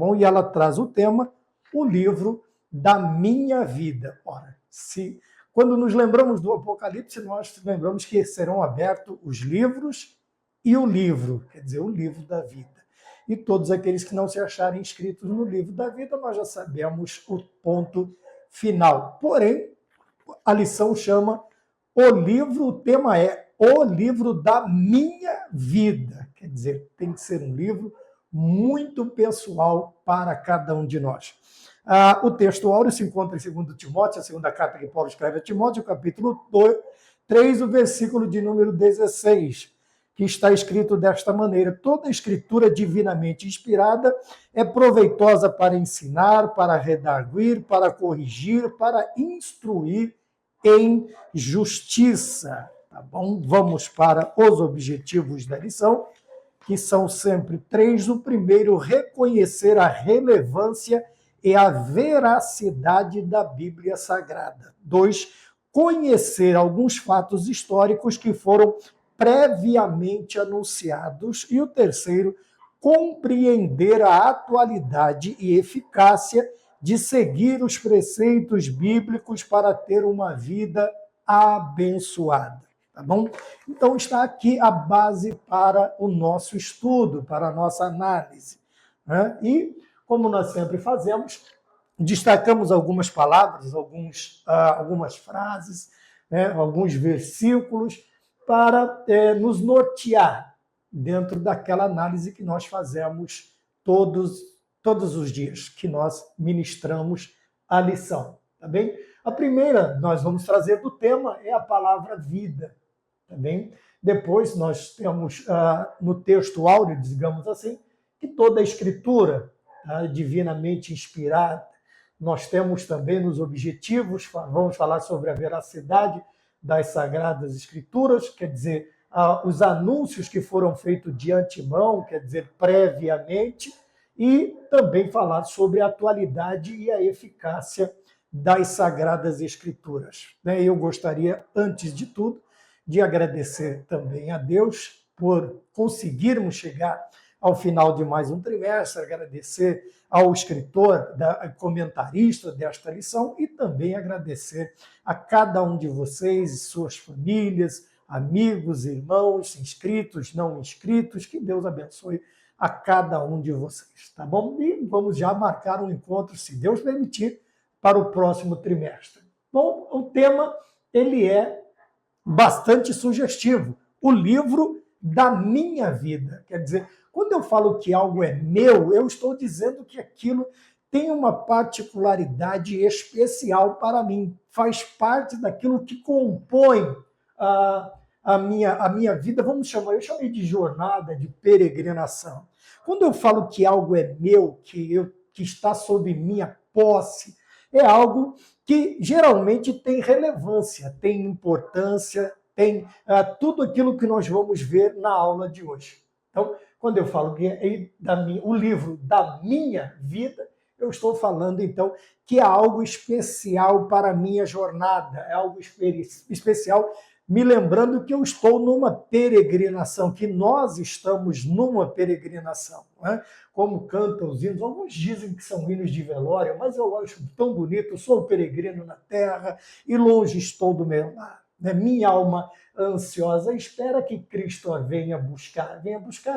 bom? E ela traz o tema, o livro da minha vida. Ora, quando nos lembramos do Apocalipse, nós lembramos que serão abertos os livros e o livro, quer dizer, o livro da vida. E todos aqueles que não se acharem inscritos no livro da vida, nós já sabemos o ponto final. Porém, a lição chama o tema é o livro da minha vida. Quer dizer, tem que ser um livro muito pessoal para cada um de nós. O texto áureo se encontra em 2 Timóteo, a segunda carta que Paulo escreve a Timóteo, capítulo 3, o versículo de número 16, que está escrito desta maneira: toda escritura divinamente inspirada é proveitosa para ensinar, para redarguir, para corrigir, para instruir em justiça. Tá bom? Vamos para os objetivos da lição, que são sempre 3. O primeiro, reconhecer a relevância e a veracidade da Bíblia Sagrada. 2, conhecer alguns fatos históricos que foram previamente anunciados. E o terceiro, compreender a atualidade e eficácia de seguir os preceitos bíblicos para ter uma vida abençoada. Tá bom? Então está aqui a base para o nosso estudo, para a nossa análise. Né? E, como nós sempre fazemos, destacamos algumas palavras, algumas frases, né? Alguns versículos, para nos nortear dentro daquela análise que nós fazemos todos os dias, que nós ministramos a lição. Tá bem? A primeira nós vamos trazer do tema é a palavra vida. Tá bem? Depois nós temos no texto áureo, digamos assim, que toda a escritura divinamente inspirada. Nós temos também nos objetivos, vamos falar sobre a veracidade das Sagradas Escrituras, quer dizer, os anúncios que foram feitos de antemão, quer dizer, previamente, e também falar sobre a atualidade e a eficácia das Sagradas Escrituras. Eu gostaria, antes de tudo, de agradecer também a Deus por conseguirmos chegar ao final de mais um trimestre, agradecer ao escritor, comentarista desta lição e também agradecer a cada um de vocês e suas famílias, amigos, irmãos, inscritos, não inscritos, que Deus abençoe a cada um de vocês, tá bom? E vamos já marcar um encontro, se Deus permitir, para o próximo trimestre. Bom, o tema, ele é bastante sugestivo, o livro da minha vida. Quer dizer, quando eu falo que algo é meu, eu estou dizendo que aquilo tem uma particularidade especial para mim, faz parte daquilo que compõe a minha vida, eu chamei de jornada, de peregrinação. Quando eu falo que algo é meu, que está sob minha posse, é algo que geralmente tem relevância, tem importância, tem tudo aquilo que nós vamos ver na aula de hoje. Então, quando eu falo que é o livro da minha vida, eu estou falando, então, que é algo especial para a minha jornada, é algo especial, me lembrando que eu estou numa peregrinação, que nós estamos numa peregrinação. Né? Como cantam os hinos, alguns dizem que são hinos de velório, mas eu acho tão bonito, sou peregrino na terra e longe estou do meu lar. Minha alma ansiosa espera que Cristo a venha buscar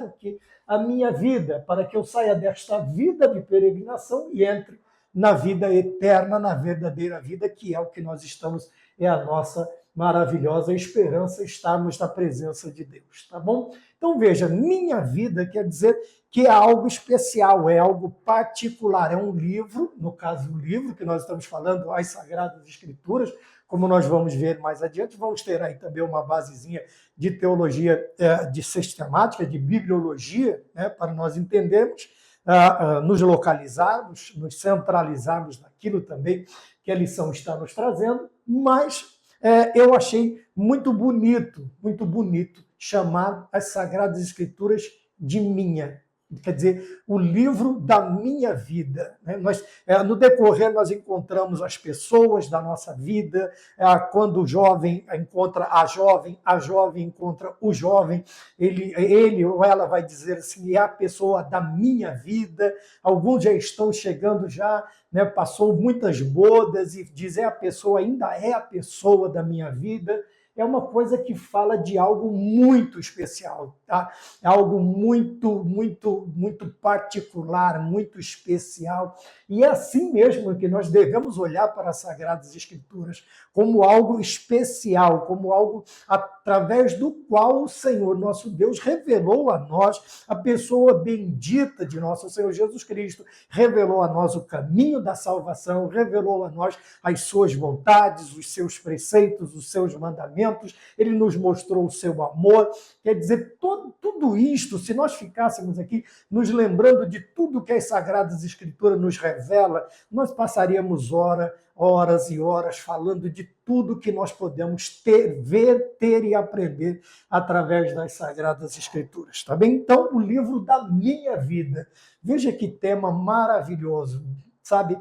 o quê? A minha vida, para que eu saia desta vida de peregrinação e entre na vida eterna, na verdadeira vida, que é o que nós estamos, é a nossa maravilhosa esperança, estarmos na presença de Deus, tá bom? Então veja, minha vida quer dizer que é algo especial, é algo particular, é um livro, no caso o livro que nós estamos falando, as Sagradas Escrituras, como nós vamos ver mais adiante, vamos ter aí também uma basezinha de teologia, de sistemática, de bibliologia, né, para nós entendermos, nos localizarmos, nos centralizarmos naquilo também que a lição está nos trazendo, mas eu achei muito bonito chamar as Sagradas Escrituras de minha. quer dizer, o livro da minha vida. Né? No decorrer, nós encontramos as pessoas da nossa vida, quando o jovem encontra a jovem encontra o jovem, ele ou ela vai dizer assim, é a pessoa da minha vida. Alguns já estão chegando já, né, passou muitas bodas e dizer a pessoa ainda é a pessoa da minha vida. É uma coisa que fala de algo muito especial, tá? É algo muito, muito, muito particular, muito especial. E é assim mesmo que nós devemos olhar para as Sagradas Escrituras, como algo especial, como algo através do qual o Senhor, nosso Deus, revelou a nós a pessoa bendita de nosso Senhor Jesus Cristo, revelou a nós o caminho da salvação, revelou a nós as suas vontades, os seus preceitos, os seus mandamentos, ele nos mostrou o seu amor. Quer dizer, tudo isto, se nós ficássemos aqui nos lembrando de tudo que as Sagradas Escrituras nos revela, nós passaríamos horas e horas falando de tudo que nós podemos ver, ter e aprender através das Sagradas Escrituras, tá bem? Então, o livro da minha vida. Veja que tema maravilhoso, sabe?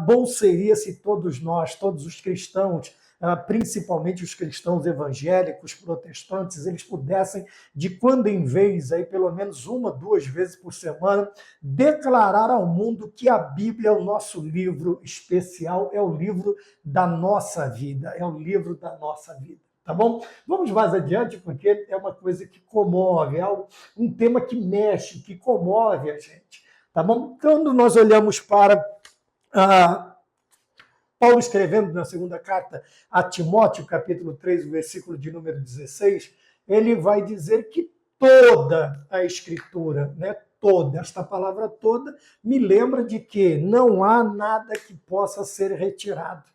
Bom seria se todos nós, todos os cristãos, principalmente os cristãos evangélicos, protestantes, eles pudessem, de quando em vez, aí, pelo menos 1, 2 vezes por semana, declarar ao mundo que a Bíblia é o nosso livro especial, é o livro da nossa vida, é o livro da nossa vida. Tá bom? Vamos mais adiante, porque é uma coisa que comove, é um tema que mexe, que comove a gente. Tá bom? Quando nós olhamos para Paulo escrevendo na segunda carta a Timóteo, capítulo 3, versículo de número 16, ele vai dizer que toda a Escritura, né, toda, esta palavra toda, me lembra de que não há nada que possa ser retirado.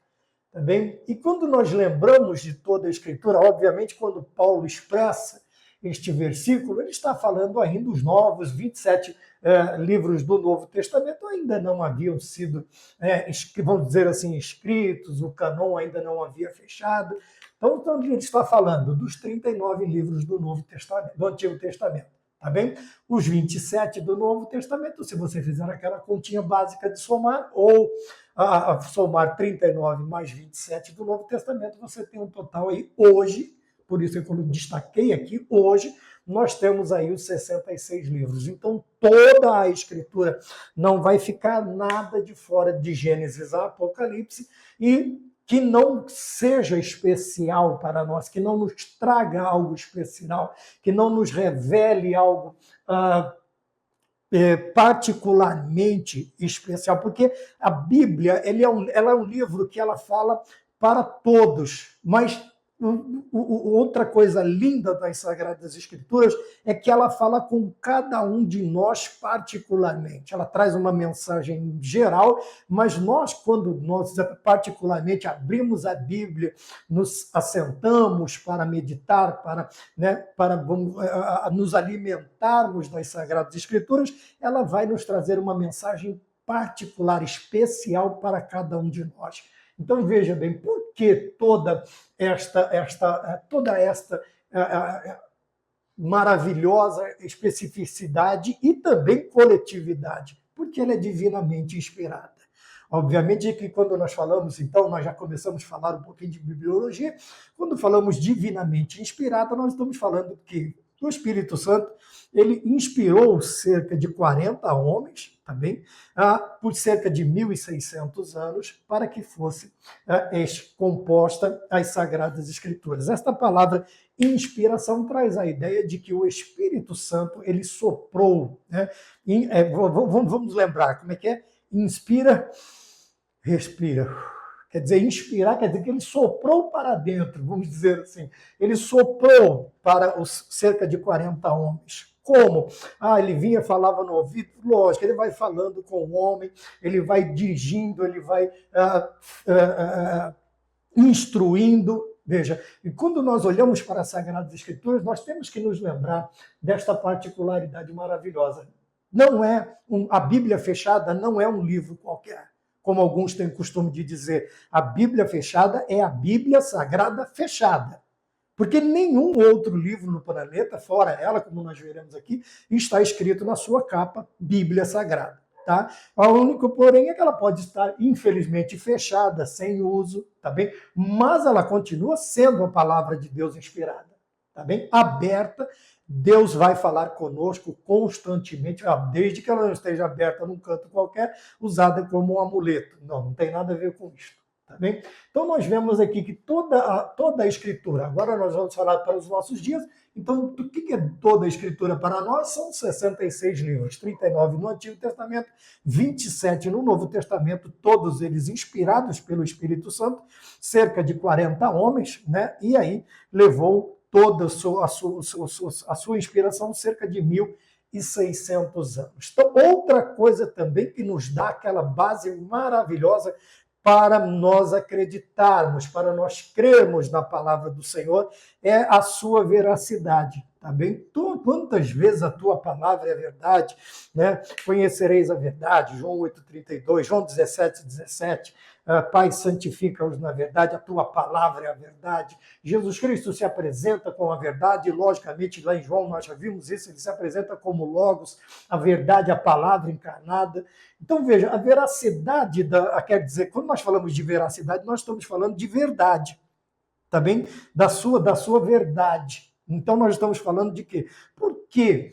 Tá bem? E quando nós lembramos de toda a Escritura, obviamente, quando Paulo expressa este versículo, ele está falando ainda os novos 27 livros do Novo Testamento ainda não haviam sido, vamos dizer assim, escritos, o cânon ainda não havia fechado. Então, ele está falando dos 39 livros do Novo Testamento, do Antigo Testamento, tá bem? Os 27 do Novo Testamento, se você fizer aquela continha básica de somar, ou somar 39 mais 27 do Novo Testamento, você tem um total aí hoje. Por isso, quando eu destaquei aqui, hoje, nós temos aí os 66 livros. Então, toda a Escritura não vai ficar nada de fora de Gênesis a Apocalipse e que não seja especial para nós, que não nos traga algo especial, que não nos revele algo particularmente especial, porque a Bíblia ela é um livro que ela fala para todos, mas outra coisa linda das Sagradas Escrituras é que ela fala com cada um de nós particularmente. Ela traz uma mensagem geral, mas nós, quando nós particularmente abrimos a Bíblia, nos assentamos para meditar, para nos alimentarmos das Sagradas Escrituras, ela vai nos trazer uma mensagem particular, especial para cada um de nós. Então, veja bem, por que toda esta maravilhosa especificidade e também coletividade? Porque ela é divinamente inspirada. Obviamente que quando nós falamos, então, nós já começamos a falar um pouquinho de bibliologia, quando falamos divinamente inspirada, nós estamos falando que o Espírito Santo, ele inspirou cerca de 40 homens, tá bem? Por cerca de 1.600 anos, para que fosse composta as Sagradas Escrituras. Esta palavra inspiração traz a ideia de que o Espírito Santo, ele soprou, né? Vamos lembrar, como é que é? Inspira, respira. Quer dizer, inspirar quer dizer que ele soprou para dentro, vamos dizer assim. Ele soprou para os cerca de 40 homens. Como? Ele vinha, falava no ouvido, lógico, ele vai falando com o homem, ele vai dirigindo, ele vai instruindo. Veja, e quando nós olhamos para as Sagradas Escrituras, nós temos que nos lembrar desta particularidade maravilhosa. A Bíblia fechada não é um livro qualquer, como alguns têm o costume de dizer. A Bíblia fechada é a Bíblia Sagrada fechada. Porque nenhum outro livro no planeta, fora ela, como nós veremos aqui, está escrito na sua capa Bíblia Sagrada. Tá? A única, porém, é que ela pode estar, infelizmente, fechada, sem uso, tá bem? Mas ela continua sendo a palavra de Deus inspirada, tá bem? Aberta, Deus vai falar conosco constantemente, desde que ela não esteja aberta num canto qualquer, usada como um amuleto. Não tem nada a ver com isso. Tá bem? Então, nós vemos aqui que toda a Escritura, agora nós vamos falar para os nossos dias, então, o que é toda a Escritura para nós? São 66 livros, 39 no Antigo Testamento, 27 no Novo Testamento, todos eles inspirados pelo Espírito Santo, cerca de 40 homens, né? E aí levou toda a sua inspiração, cerca de 1.600 anos. Então, outra coisa também que nos dá aquela base maravilhosa para nós acreditarmos, para nós crermos na palavra do Senhor, é a sua veracidade, tá bem? Quantas vezes a tua palavra é verdade, né? Conhecereis a verdade, João 8,32, João 17,17, Pai, santifica-os na verdade, a tua palavra é a verdade. Jesus Cristo se apresenta com a verdade, e logicamente lá em João nós já vimos isso, ele se apresenta como Logos, a verdade, a palavra encarnada. Então veja, a veracidade, quer dizer, quando nós falamos de veracidade, nós estamos falando de verdade, tá bem? Da sua verdade. Então nós estamos falando de quê? Por quê?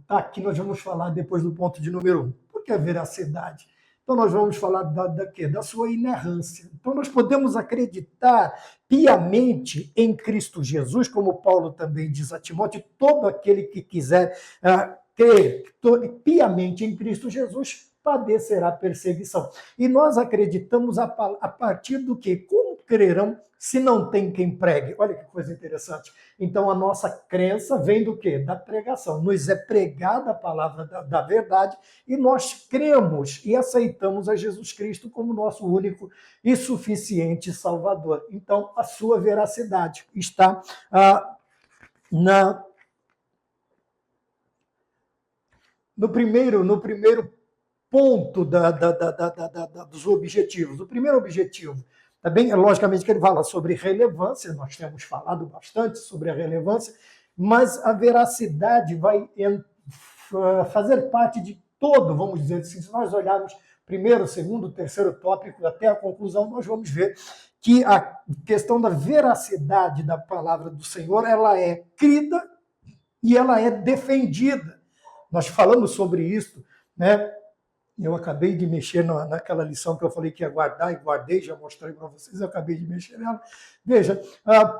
Aqui nós vamos falar depois do ponto de número 1. Por que a veracidade? Então nós vamos falar quê? Da sua inerrância. Então nós podemos acreditar piamente em Cristo Jesus, como Paulo também diz a Timóteo, todo aquele que quiser crer piamente em Cristo Jesus padecerá perseguição. E nós acreditamos a partir do quê? Como crerão se não tem quem pregue? Olha que coisa interessante. Então a nossa crença vem do quê? Da pregação. Nos é pregada a palavra da verdade e nós cremos e aceitamos a Jesus Cristo como nosso único e suficiente Salvador. Então a sua veracidade está no primeiro ponto dos objetivos. O primeiro objetivo, também, logicamente, que ele fala sobre relevância, nós temos falado bastante sobre a relevância, mas a veracidade vai fazer parte de todo, vamos dizer assim, se nós olharmos primeiro, segundo, terceiro tópico até a conclusão, nós vamos ver que a questão da veracidade da palavra do Senhor, ela é crida e ela é defendida. Nós falamos sobre isso, né? Eu acabei de mexer naquela lição que eu falei que ia guardar, e guardei, já mostrei para vocês, eu acabei de mexer nela. Veja,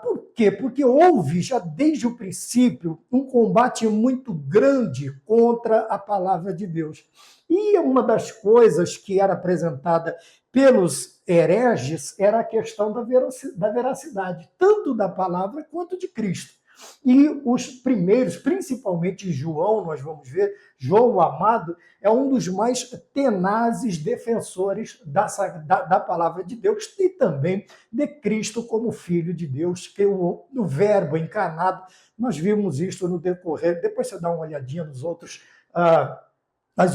por quê? Porque houve, já desde o princípio, um combate muito grande contra a palavra de Deus. E uma das coisas que era apresentada pelos hereges era a questão da veracidade, tanto da palavra quanto de Cristo. E os primeiros, principalmente João, nós vamos ver, João o Amado, é um dos mais tenazes defensores da palavra de Deus e também de Cristo como Filho de Deus, que o Verbo encarnado, nós vimos isso no decorrer, depois você dá uma olhadinha nas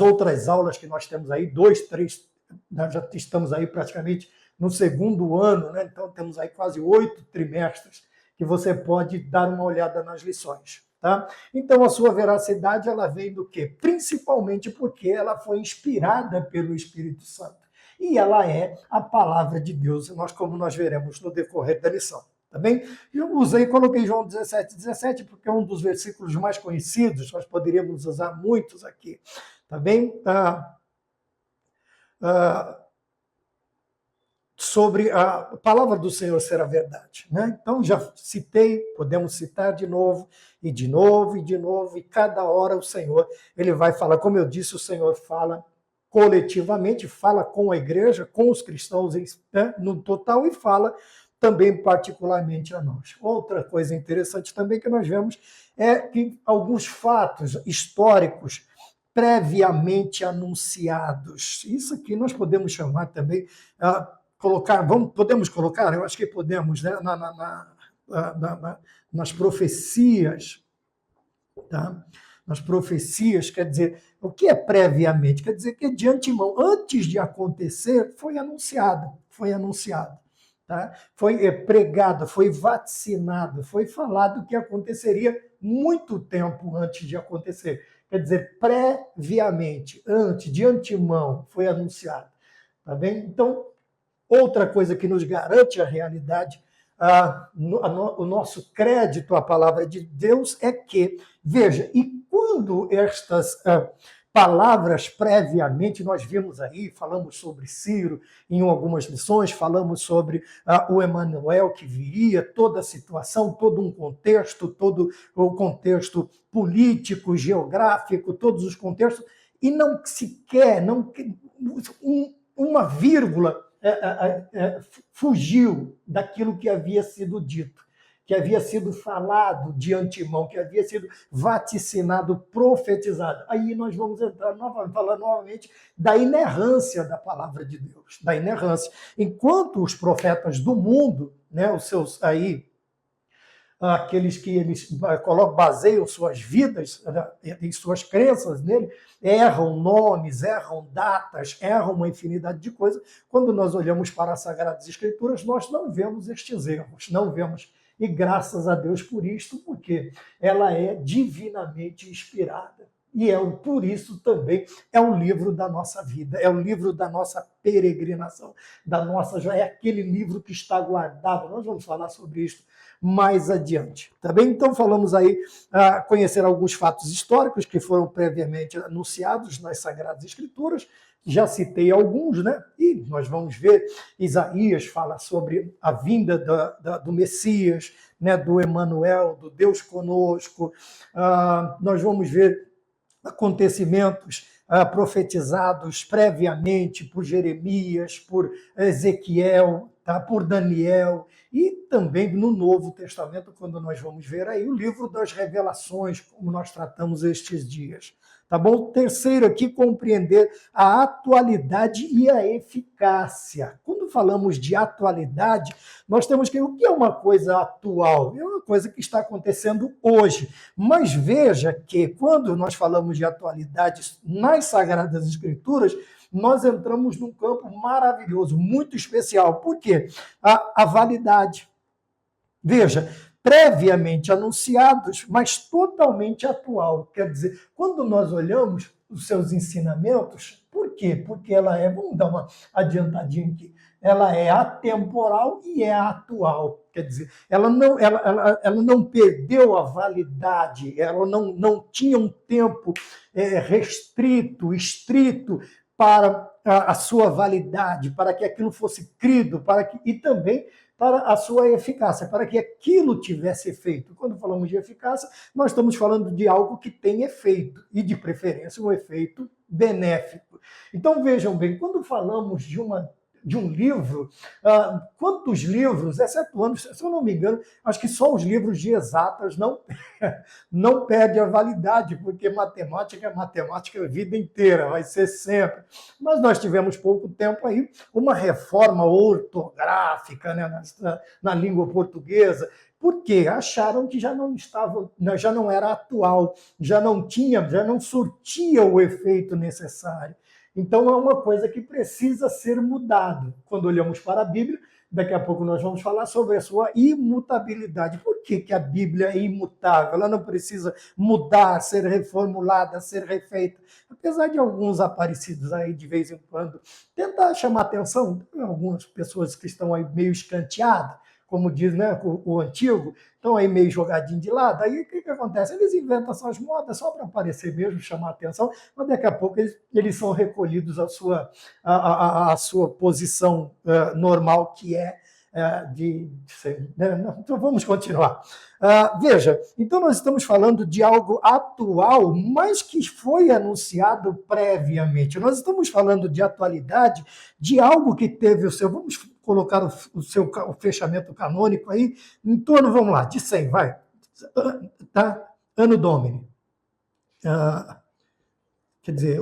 outras aulas que nós temos aí, 2, 3, nós já estamos aí praticamente no segundo ano, né? Então temos aí quase 8 trimestres, que você pode dar uma olhada nas lições. Tá? Então, a sua veracidade ela vem do quê? Principalmente porque ela foi inspirada pelo Espírito Santo. E ela é a palavra de Deus, como nós veremos no decorrer da lição. Tá bem? Eu coloquei João 17,17, porque é um dos versículos mais conhecidos, nós poderíamos usar muitos aqui. Tá bem? Sobre a palavra do Senhor ser a verdade. Né? Então, já citei, podemos citar de novo, e de novo, e de novo, e cada hora o Senhor, ele vai falar, como eu disse, o Senhor fala coletivamente, fala com a igreja, com os cristãos, né, no total, e fala também particularmente a nós. Outra coisa interessante também que nós vemos é que alguns fatos históricos previamente anunciados, isso aqui nós podemos chamar também... podemos colocar, eu acho que podemos, né, nas profecias, tá? Nas profecias, quer dizer, o que é previamente? Quer dizer que de antemão, antes de acontecer, foi anunciado, tá? Foi pregado, foi vaticinado, foi falado que aconteceria muito tempo antes de acontecer. Quer dizer, previamente, antes, de antemão, foi anunciado. Tá bem? Então, outra coisa que nos garante a realidade, o nosso crédito à palavra de Deus é que, veja, e quando estas palavras previamente, nós vimos aí, falamos sobre Ciro em algumas lições, falamos sobre o Emanuel que viria, toda a situação, todo um contexto, todo o contexto político, geográfico, todos os contextos, e não sequer, não, uma vírgula fugiu daquilo que havia sido dito, que havia sido falado de antemão, que havia sido vaticinado, profetizado. Aí nós vamos entrar falar novamente da inerrância da palavra de Deus, da inerrância. Enquanto os profetas do mundo, né, os seus aí, aqueles que eles baseiam suas vidas em suas crenças nele, erram nomes, erram datas, erram uma infinidade de coisas. Quando nós olhamos para as Sagradas Escrituras, nós não vemos estes erros, não vemos. E graças a Deus por isto, porque ela é divinamente inspirada. E por isso também é um livro da nossa vida, é o livro da nossa peregrinação, é aquele livro que está guardado. Nós vamos falar sobre isso mais adiante, tá bem? Então falamos aí, conhecer alguns fatos históricos que foram previamente anunciados nas Sagradas Escrituras, já citei alguns, né? E nós vamos ver, Isaías fala sobre a vinda do Messias, né? Do Emanuel, do Deus conosco. Nós vamos ver acontecimentos profetizados previamente por Jeremias, por Ezequiel, tá? Por Daniel, e também no Novo Testamento, quando nós vamos ver aí o livro das revelações, como nós tratamos estes dias. Tá bom? Terceiro aqui, compreender a atualidade e a eficácia. Quando falamos de atualidade, nós temos que... O que é uma coisa atual? É uma coisa que está acontecendo hoje. Mas veja que quando nós falamos de atualidade nas Sagradas Escrituras, nós entramos num campo maravilhoso, muito especial. Por quê? A validade. Veja, previamente anunciados, mas totalmente atual. Quer dizer, quando nós olhamos os seus ensinamentos, por quê? Porque ela vamos dar uma adiantadinha aqui, ela é atemporal e é atual. Quer dizer, ela não perdeu a validade, ela não tinha um tempo restrito, estrito para a sua validade, para que aquilo fosse crido, e também para a sua eficácia, para que aquilo tivesse efeito. Quando falamos de eficácia, nós estamos falando de algo que tem efeito, e de preferência um efeito benéfico. Então vejam bem, quando falamos de um livro, quantos livros, excetuando, se eu não me engano, acho que só os livros de exatas não perde a validade, porque matemática é matemática a vida inteira, vai ser sempre. Mas nós tivemos pouco tempo aí uma reforma ortográfica, né, na língua portuguesa, porque acharam que já não era atual, já não surtia o efeito necessário. Então, é uma coisa que precisa ser mudada. Quando olhamos para a Bíblia, daqui a pouco nós vamos falar sobre a sua imutabilidade. Por que a Bíblia é imutável? Ela não precisa mudar, ser reformulada, ser refeita. Apesar de alguns aparecidos aí, de vez em quando, tentar chamar atenção, tem algumas pessoas que estão aí meio escanteadas, como diz, né, o antigo, estão aí meio jogadinho de lado. Aí o que acontece? Eles inventam essas modas só para aparecer mesmo, chamar atenção, mas daqui a pouco eles são recolhidos à sua posição normal, que é né? Então vamos continuar. Veja, então nós estamos falando de algo atual, mas que foi anunciado previamente. Nós estamos falando de atualidade, de algo que teve o seu... Vamos colocar o fechamento canônico aí, em torno, vamos lá, de 100, vai. Tá? Ano Domini. Quer dizer,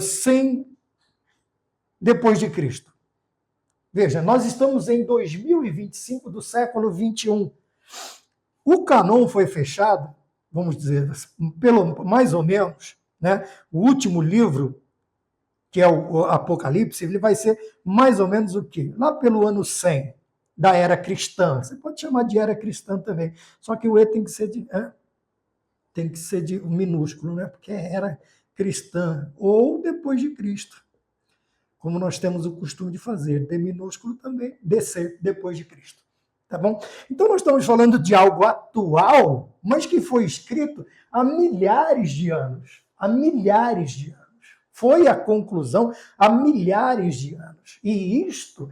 100 depois de Cristo. Veja, nós estamos em 2025 do século 21. O canon foi fechado, vamos dizer, mais ou menos, né? O último livro, que é o Apocalipse, ele vai ser mais ou menos o quê? Lá pelo ano 100, da era cristã. Você pode chamar de era cristã também, só que o E tem que ser de minúsculo, né? Porque é era cristã, ou depois de Cristo, como nós temos o costume de fazer, D minúsculo também, DC, depois de Cristo. Tá bom? Então nós estamos falando de algo atual, mas que foi escrito há milhares de anos. Há milhares de anos. Foi a conclusão há milhares de anos. E isto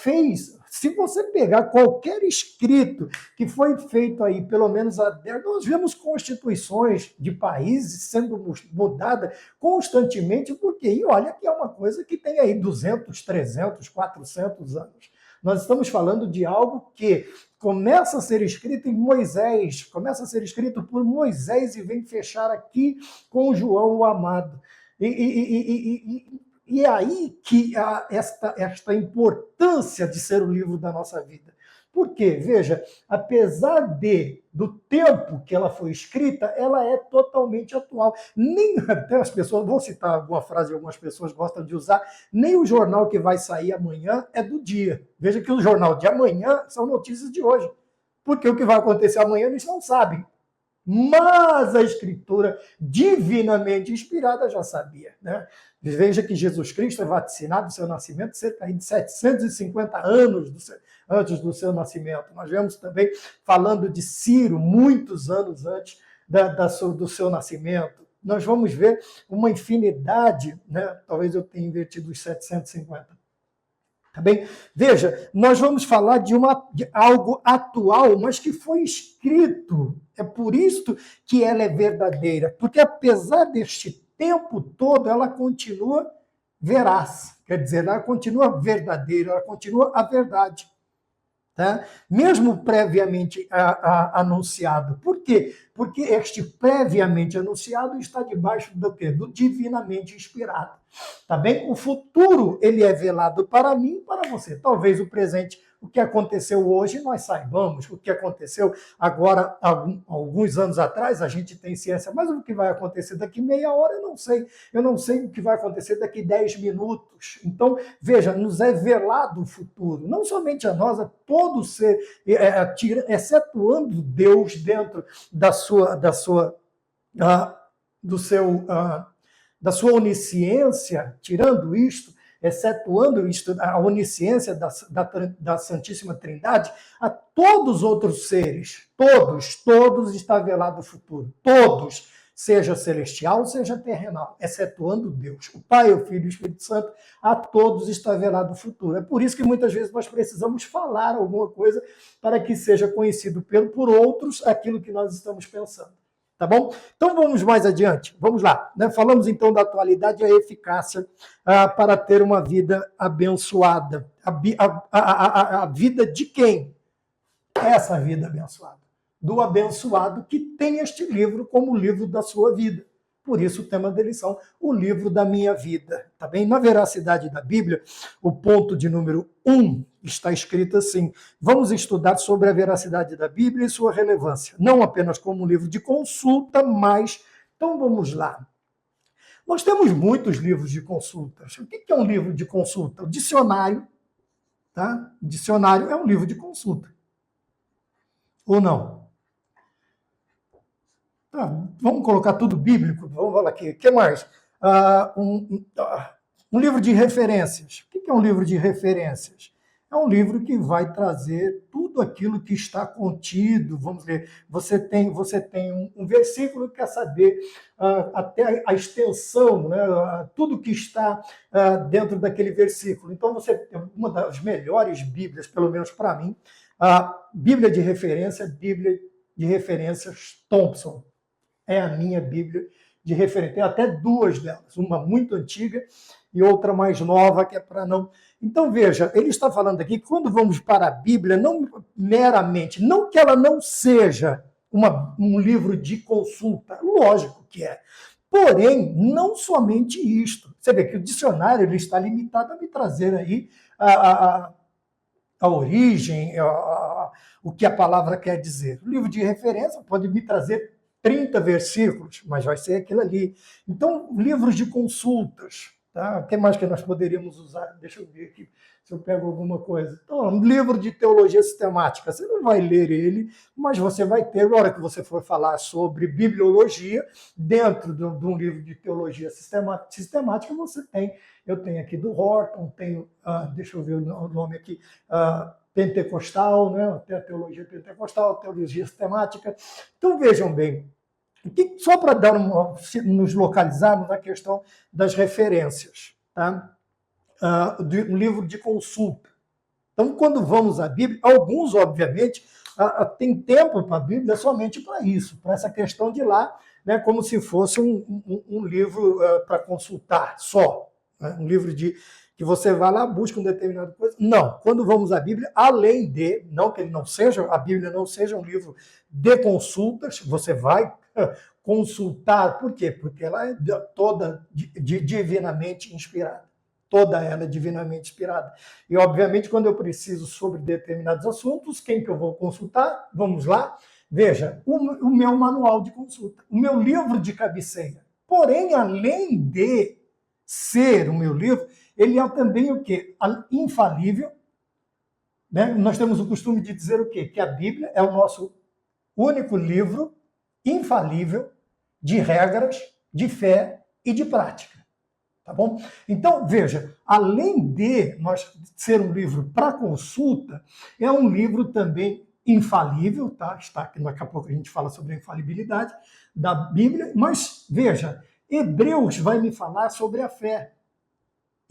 fez, se você pegar qualquer escrito que foi feito aí, pelo menos nós vemos constituições de países sendo mudadas constantemente, porque, e olha que é uma coisa que tem aí 200, 300, 400 anos. Nós estamos falando de algo que começa a ser escrito em Moisés, começa a ser escrito por Moisés e vem fechar aqui com João o amado. E é aí que há esta importância de ser o livro da nossa vida. Por quê? Veja, apesar do tempo que ela foi escrita, ela é totalmente atual. Nem até as pessoas, vou citar alguma frase que algumas pessoas gostam de usar, nem o jornal que vai sair amanhã é do dia. Veja que o jornal de amanhã são notícias de hoje. Porque o que vai acontecer amanhã eles não sabem. Mas a Escritura divinamente inspirada já sabia, né? Veja que Jesus Cristo é vacinado do seu nascimento cerca de 750 anos antes do seu nascimento. Nós vemos também falando de Ciro, muitos anos antes do seu nascimento. Nós vamos ver uma infinidade, né? Talvez eu tenha invertido os 750. Tá bem? Veja, nós vamos falar de algo atual, mas que foi escrito. É por isso que ela é verdadeira, porque apesar deste tempo todo, ela continua veraz. Quer dizer, ela continua verdadeira, ela continua a verdade. Tá? Mesmo previamente anunciado. Por quê? Porque este previamente anunciado está debaixo do quê? Do divinamente inspirado. Tá bem? O futuro, ele é velado para mim e para você. Talvez o presente, o que aconteceu hoje, nós saibamos. O que aconteceu agora, alguns anos atrás, a gente tem ciência. Mas o que vai acontecer daqui meia hora, eu não sei. Eu não sei o que vai acontecer daqui 10 minutos. Então, veja, nos é velado o futuro. Não somente a nós, a todo ser, excetuando Deus dentro da sua onisciência, tirando isto, excetuando isto, a onisciência da Santíssima Trindade, a todos os outros seres, todos está velado o futuro, todos, seja celestial, seja terrenal, excetuando Deus, o Pai, o Filho e o Espírito Santo, a todos está velado o futuro. É por isso que muitas vezes nós precisamos falar alguma coisa para que seja conhecido por outros aquilo que nós estamos pensando. Tá bom? Então vamos mais adiante. Vamos lá. Né? Falamos então da atualidade e a eficácia para ter uma vida abençoada. A vida de quem? Essa vida abençoada. Do abençoado que tem este livro como o livro da sua vida. Por isso o tema da lição, o livro da minha vida. Tá bem? Na veracidade da Bíblia, o ponto de número 1 está escrito assim: vamos estudar sobre a veracidade da Bíblia e sua relevância, não apenas como um livro de consulta, mas... Então vamos lá. Nós temos muitos livros de consultas. O que é um livro de consulta? O dicionário, tá? O dicionário é um livro de consulta. Ou não? Vamos colocar tudo bíblico? Vamos falar aqui. O que mais? Um livro de referências. O que é um livro de referências? É um livro que vai trazer tudo aquilo que está contido. Vamos ver, você tem um versículo que quer saber até a extensão, né, tudo que está dentro daquele versículo. Então, você tem uma das melhores Bíblias, pelo menos para mim, a Bíblia de referências Thompson. É a minha Bíblia de referência. Tem até duas delas, uma muito antiga e outra mais nova, que é para não... Então, veja, ele está falando aqui que quando vamos para a Bíblia, não meramente, não que ela não seja um livro de consulta, lógico que é. Porém, não somente isto. Você vê que o dicionário ele está limitado a me trazer aí a origem, o que a palavra quer dizer. O livro de referência pode me trazer 30 versículos, mas vai ser aquilo ali. Então, livros de consultas. Tá? O que mais que nós poderíamos usar? Deixa eu ver aqui se eu pego alguma coisa. Então, um livro de teologia sistemática. Você não vai ler ele, mas você vai ter, na hora que você for falar sobre bibliologia, dentro de um livro de teologia sistemática, você tem, eu tenho aqui do Horton, tenho, deixa eu ver o nome aqui, pentecostal, né? Até a teologia pentecostal, teologia sistemática. Então, vejam bem, só para nos localizarmos na questão das referências, tá? De um livro de consulta. Então, quando vamos à Bíblia, alguns, obviamente, têm tempo para a Bíblia somente para isso, para essa questão de ir lá, né, como se fosse um livro para consultar só, né? Um livro que você vai lá, busca um determinado coisa. Não, quando vamos à Bíblia, além de, não que ele não seja, a Bíblia não seja um livro de consultas, você vai consultar, por quê? Porque ela é toda divinamente inspirada. Toda ela é divinamente inspirada. E, obviamente, quando eu preciso sobre determinados assuntos, quem que eu vou consultar? Vamos lá. Veja, o meu manual de consulta, o meu livro de cabeceira. Porém, além de ser o meu livro, ele é também o quê? Infalível. Né? Nós temos o costume de dizer o quê? Que a Bíblia é o nosso único livro infalível de regras, de fé e de prática. Tá bom? Então, veja, além de nós ser um livro para consulta, é um livro também infalível, tá? Está aqui, daqui a pouco a gente fala sobre a infalibilidade da Bíblia, mas veja, Hebreus vai me falar sobre a fé.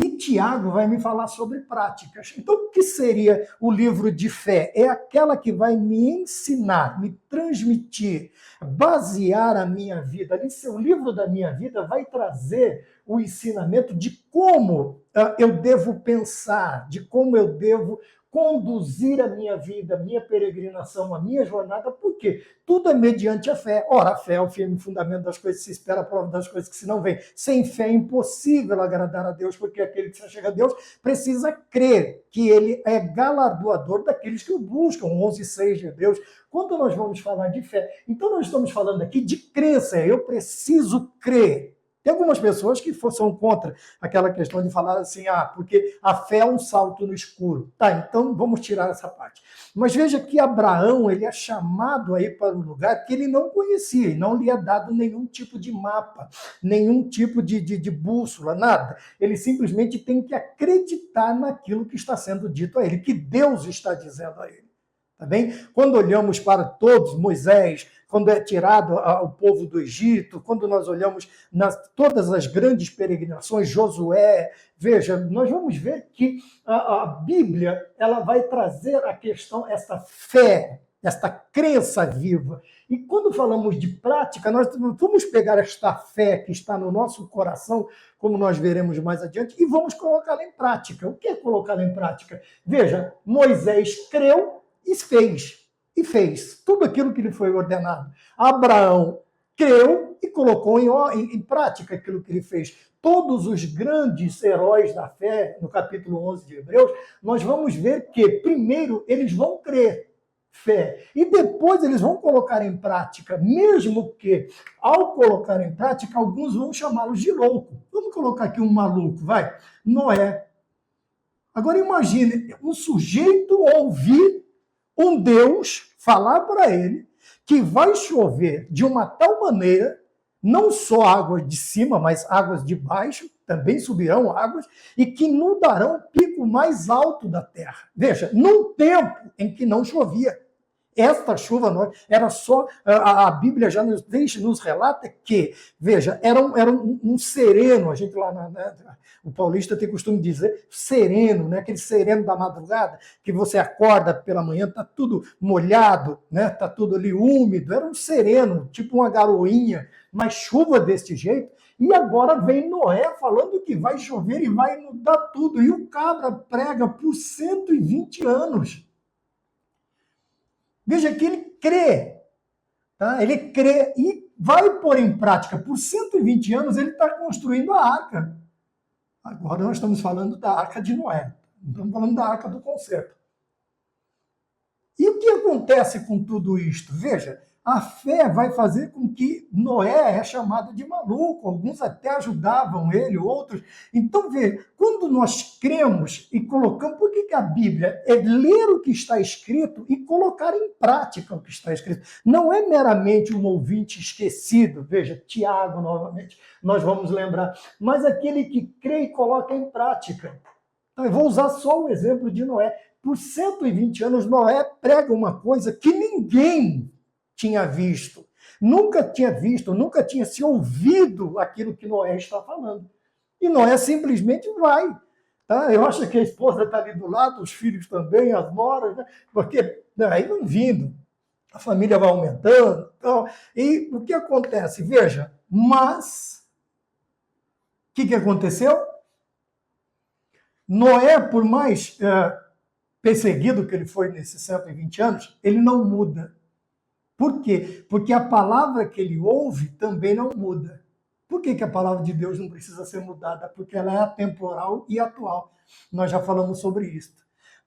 E Tiago vai me falar sobre práticas. Então, o que seria o livro de fé? É aquela que vai me ensinar, me transmitir, basear a minha vida. O livro da minha vida vai trazer o ensinamento de como eu devo pensar, de como eu devo conduzir a minha vida, a minha peregrinação, a minha jornada, porque tudo é mediante a fé. Ora, a fé é o firme fundamento das coisas que se espera, a prova das coisas que se não vê. Sem fé é impossível agradar a Deus, porque aquele que se chega a Deus precisa crer que ele é galardoador daqueles que o buscam. 11:6 de Hebreus. Quando nós vamos falar de fé, então nós estamos falando aqui de crença. Eu preciso crer. Tem algumas pessoas que são contra aquela questão de falar assim, porque a fé é um salto no escuro. Tá, então vamos tirar essa parte. Mas veja que Abraão, ele é chamado aí para um lugar que ele não conhecia, e não lhe é dado nenhum tipo de mapa, nenhum tipo de bússola, nada. Ele simplesmente tem que acreditar naquilo que está sendo dito a ele, que Deus está dizendo a ele. Tá bem? Quando olhamos para todos, Moisés, quando é tirado o povo do Egito, quando nós olhamos todas as grandes peregrinações, Josué, veja, nós vamos ver que a Bíblia ela vai trazer a questão, essa fé, esta crença viva. E quando falamos de prática, nós vamos pegar esta fé que está no nosso coração, como nós veremos mais adiante, e vamos colocá-la em prática. O que é colocá-la em prática? Veja, Moisés creu, e fez tudo aquilo que lhe foi ordenado. Abraão creu e colocou em prática aquilo que ele fez. Todos os grandes heróis da fé, no capítulo 11 de Hebreus, nós vamos ver que, primeiro, eles vão crer, fé, e depois eles vão colocar em prática, mesmo que, ao colocar em prática, alguns vão chamá-los de louco. Vamos colocar aqui um maluco, vai. Noé. Agora imagine, um sujeito ouvir um Deus falar para ele que vai chover de uma tal maneira, não só águas de cima, mas águas de baixo, também subirão águas, e que inundarão o pico mais alto da terra. Veja, num tempo em que não chovia. Esta chuva era só, a Bíblia já nos relata que, veja, era um sereno, a gente lá, o paulista tem costume de dizer sereno, né? Aquele sereno da madrugada, que você acorda pela manhã, está tudo molhado, né? Está tudo ali úmido, era um sereno, tipo uma garoinha, mas chuva desse jeito. E agora vem Noé falando que vai chover e vai inundar tudo, e o cabra prega por 120 anos. Veja que ele crê, tá? Ele crê e vai pôr em prática. Por 120 anos ele está construindo a arca. Agora nós estamos falando da arca de Noé, não estamos falando da arca do concerto. E o que acontece com tudo isto? Veja, a fé vai fazer com que Noé é chamado de maluco. Alguns até ajudavam ele, outros. Então, vê, quando nós cremos e colocamos... Por que a Bíblia é ler o que está escrito e colocar em prática o que está escrito? Não é meramente um ouvinte esquecido. Veja, Tiago, novamente, nós vamos lembrar. Mas aquele que crê e coloca em prática. Então, eu vou usar só o exemplo de Noé. Por 120 anos, Noé prega uma coisa que ninguém tinha visto, nunca tinha se ouvido aquilo que Noé está falando. E Noé simplesmente vai. Tá? Eu acho que a esposa está ali do lado, os filhos também, as noras, né? Porque aí vão vindo, a família vai aumentando. Então, e o que acontece? Veja, mas o que aconteceu? Noé, por mais perseguido que ele foi nesses 120 anos, ele não muda. Por quê? Porque a palavra que ele ouve também não muda. Por que a palavra de Deus não precisa ser mudada? Porque ela é atemporal e atual. Nós já falamos sobre isso.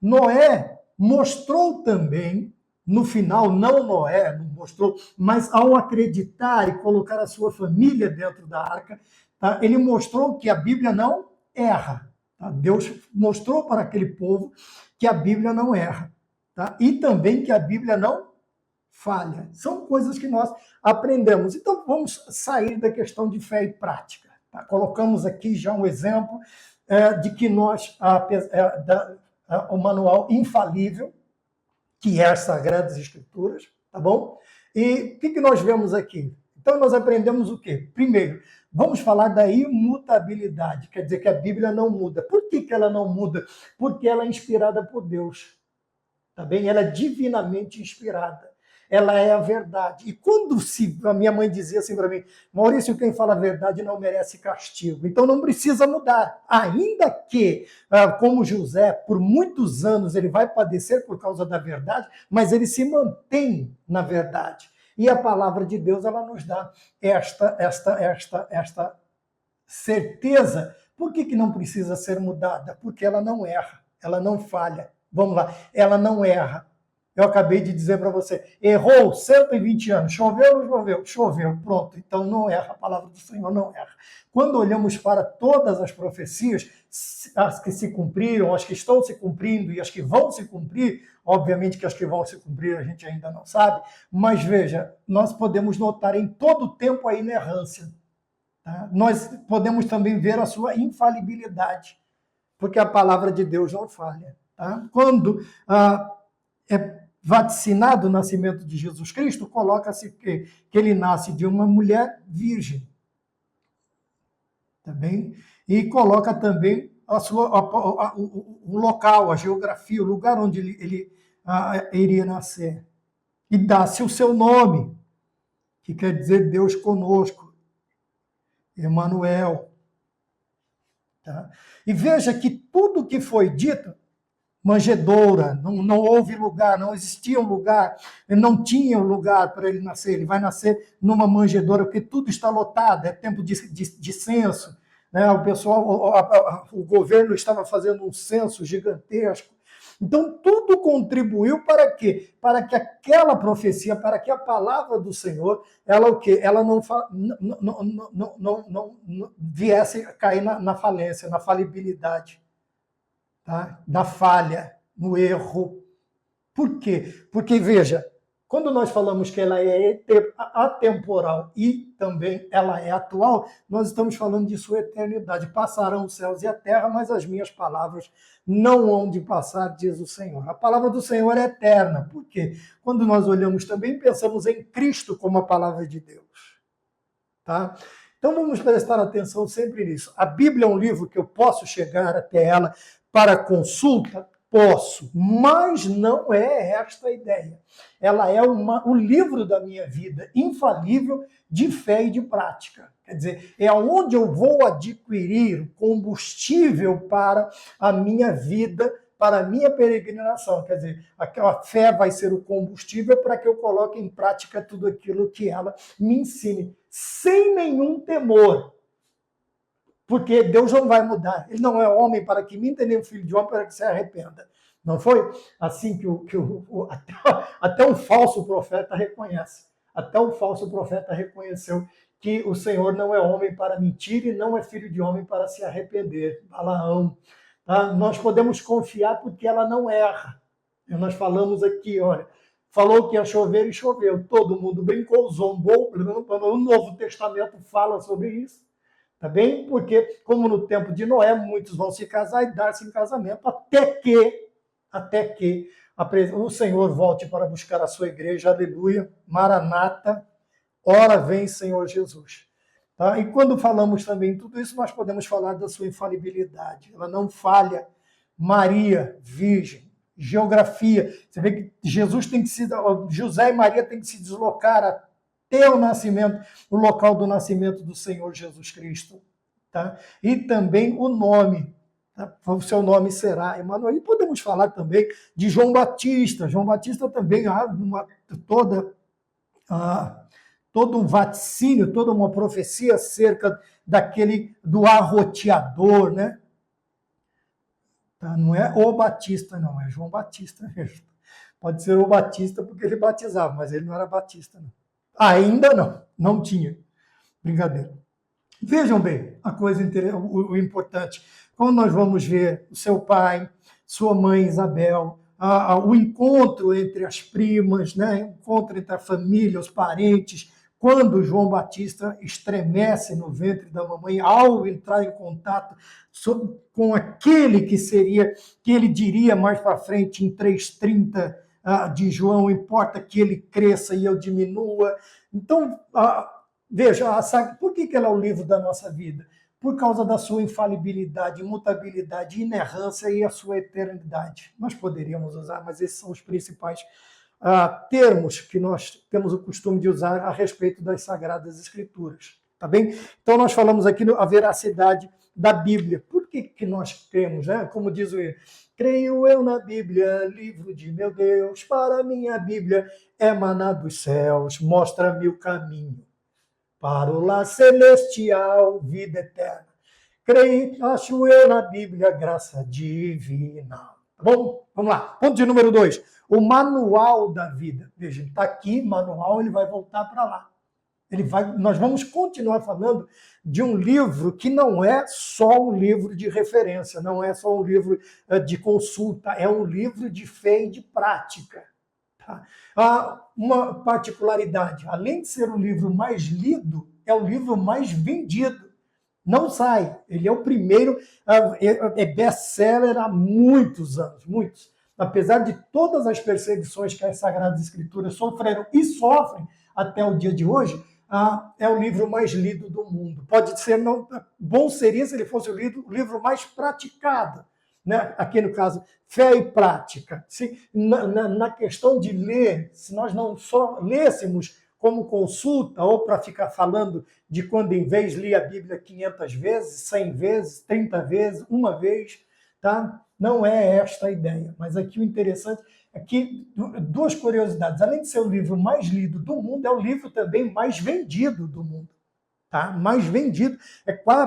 Noé mostrou também, no final, não Noé, não mostrou, mas ao acreditar e colocar a sua família dentro da arca, tá? Ele mostrou que a Bíblia não erra. Tá? Deus mostrou para aquele povo que a Bíblia não erra. Tá? E também que a Bíblia não falha. São coisas que nós aprendemos. Então, vamos sair da questão de fé e prática. Tá? Colocamos aqui já um exemplo de que nós, o manual infalível, que é as Sagradas Escrituras, tá bom? E o que nós vemos aqui? Então, nós aprendemos o quê? Primeiro, vamos falar da imutabilidade, quer dizer que a Bíblia não muda. Por que ela não muda? Porque ela é inspirada por Deus. Tá bem? Ela é divinamente inspirada. Ela é a verdade. E quando a minha mãe dizia assim para mim, Maurício, quem fala a verdade não merece castigo. Então não precisa mudar. Ainda que, como José, por muitos anos ele vai padecer por causa da verdade, mas ele se mantém na verdade. E a palavra de Deus, ela nos dá esta certeza. Por que não precisa ser mudada? Porque ela não erra, ela não falha. Vamos lá, ela não erra. Eu acabei de dizer para você, errou 120 anos, choveu ou não choveu? Choveu, pronto. Então não erra, a palavra do Senhor não erra. Quando olhamos para todas as profecias, as que se cumpriram, as que estão se cumprindo e as que vão se cumprir, obviamente que as que vão se cumprir a gente ainda não sabe, mas veja, nós podemos notar em todo o tempo a inerrância. Tá? Nós podemos também ver a sua infalibilidade, porque a palavra de Deus não falha. Tá? Quando é vaticinado o nascimento de Jesus Cristo, coloca-se que ele nasce de uma mulher virgem. Tá bem? E coloca também o local, a geografia, o lugar onde ele iria nascer. E dá-se o seu nome, que quer dizer Deus conosco, Emanuel. Tá? E veja que tudo que foi dito, manjedoura, não houve lugar, não existia um lugar, não tinha um lugar para ele nascer, ele vai nascer numa manjedoura, porque tudo está lotado, é tempo de censo, né? O pessoal, o governo estava fazendo um censo gigantesco. Então, tudo contribuiu para quê? Para que aquela profecia, para que a palavra do Senhor, ela o quê? Ela não viesse a cair na falência, na falibilidade. Tá? Da falha, no erro. Por quê? Porque, veja, quando nós falamos que ela é atemporal e também ela é atual, nós estamos falando de sua eternidade. Passarão os céus e a terra, mas as minhas palavras não hão de passar, diz o Senhor. A palavra do Senhor é eterna. Por quê? Quando nós olhamos também, pensamos em Cristo como a palavra de Deus. Tá? Então vamos prestar atenção sempre nisso. A Bíblia é um livro que eu posso chegar até ela para consulta? Posso, mas não é esta a ideia. Ela é o livro da minha vida, infalível de fé e de prática. Quer dizer, é onde eu vou adquirir combustível para a minha vida, para a minha peregrinação. Quer dizer, aquela fé vai ser o combustível para que eu coloque em prática tudo aquilo que ela me ensine, sem nenhum temor. Porque Deus não vai mudar. Ele não é homem para que minta, nem filho de homem para que se arrependa. Não foi assim que até um falso profeta reconhece. Até o falso profeta reconheceu que o Senhor não é homem para mentir e não é filho de homem para se arrepender. Balaão. Tá? Nós podemos confiar porque ela não erra. E nós falamos aqui, olha, falou que ia chover e choveu. Todo mundo brincou, zombou. O Novo Testamento fala sobre isso. Tá bem? Porque, como no tempo de Noé, muitos vão se casar e dar-se em casamento, até que o Senhor volte para buscar a sua igreja. Aleluia. Maranata. Ora vem, Senhor Jesus. Tá? E quando falamos também tudo isso, nós podemos falar da sua infalibilidade. Ela não falha. Maria, virgem. Geografia. Você vê que Jesus tem que José e Maria têm que se deslocar até o nascimento, o local do nascimento do Senhor Jesus Cristo. Tá? E também o nome. Tá? O seu nome será Emanuel. E podemos falar também de João Batista. João Batista também há todo um vaticínio, toda uma profecia acerca do arroteador, né? Tá? Não é o Batista, não, é João Batista mesmo. Pode ser o Batista porque ele batizava, mas ele não era batista, não. Ainda não tinha. Brincadeira. Vejam bem a coisa o importante. Quando nós vamos ver o seu pai, sua mãe Isabel, o encontro entre as primas, né? O encontro entre a família, os parentes, quando João Batista estremece no ventre da mamãe ao entrar em contato com aquele que ele diria mais para frente em 3:30 de João, importa que ele cresça e eu diminua. Então, veja, por que ela é o livro da nossa vida? Por causa da sua infalibilidade, imutabilidade, inerrância e a sua eternidade. Nós poderíamos usar, mas esses são os principais termos que nós temos o costume de usar a respeito das Sagradas Escrituras. Tá bem? Então, nós falamos aqui a veracidade da Bíblia. Por que nós cremos, né? Como diz o creio eu na Bíblia, livro de meu Deus, para mim a Bíblia é maná dos céus, mostra-me o caminho para o lar celestial, vida eterna. Creio, acho eu na Bíblia, graça divina. Tá bom? Vamos lá. Ponto de número 2. O manual da vida. Veja, está aqui, manual, ele vai voltar para lá. Nós vamos continuar falando de um livro que não é só um livro de referência, não é só um livro de consulta, é um livro de fé e de prática. Tá? Há uma particularidade, além de ser o livro mais lido, é o livro mais vendido. Não sai, ele é o primeiro, é best-seller há muitos anos, muitos. Apesar de todas as perseguições que as Sagradas Escrituras sofreram e sofrem até o dia de hoje, é o livro mais lido do mundo. Pode ser, não, bom seria se ele fosse o livro mais praticado. Né? Aqui no caso, fé e prática. Na questão de ler, se nós não só lêssemos como consulta ou para ficar falando de quando em vez lia a Bíblia 500 vezes, 100 vezes, 30 vezes, uma vez, tá? Não é esta a ideia. Mas aqui o interessante é que, duas curiosidades. Além de ser o livro mais lido do mundo, é o livro também mais vendido do mundo. Tá? Mais vendido.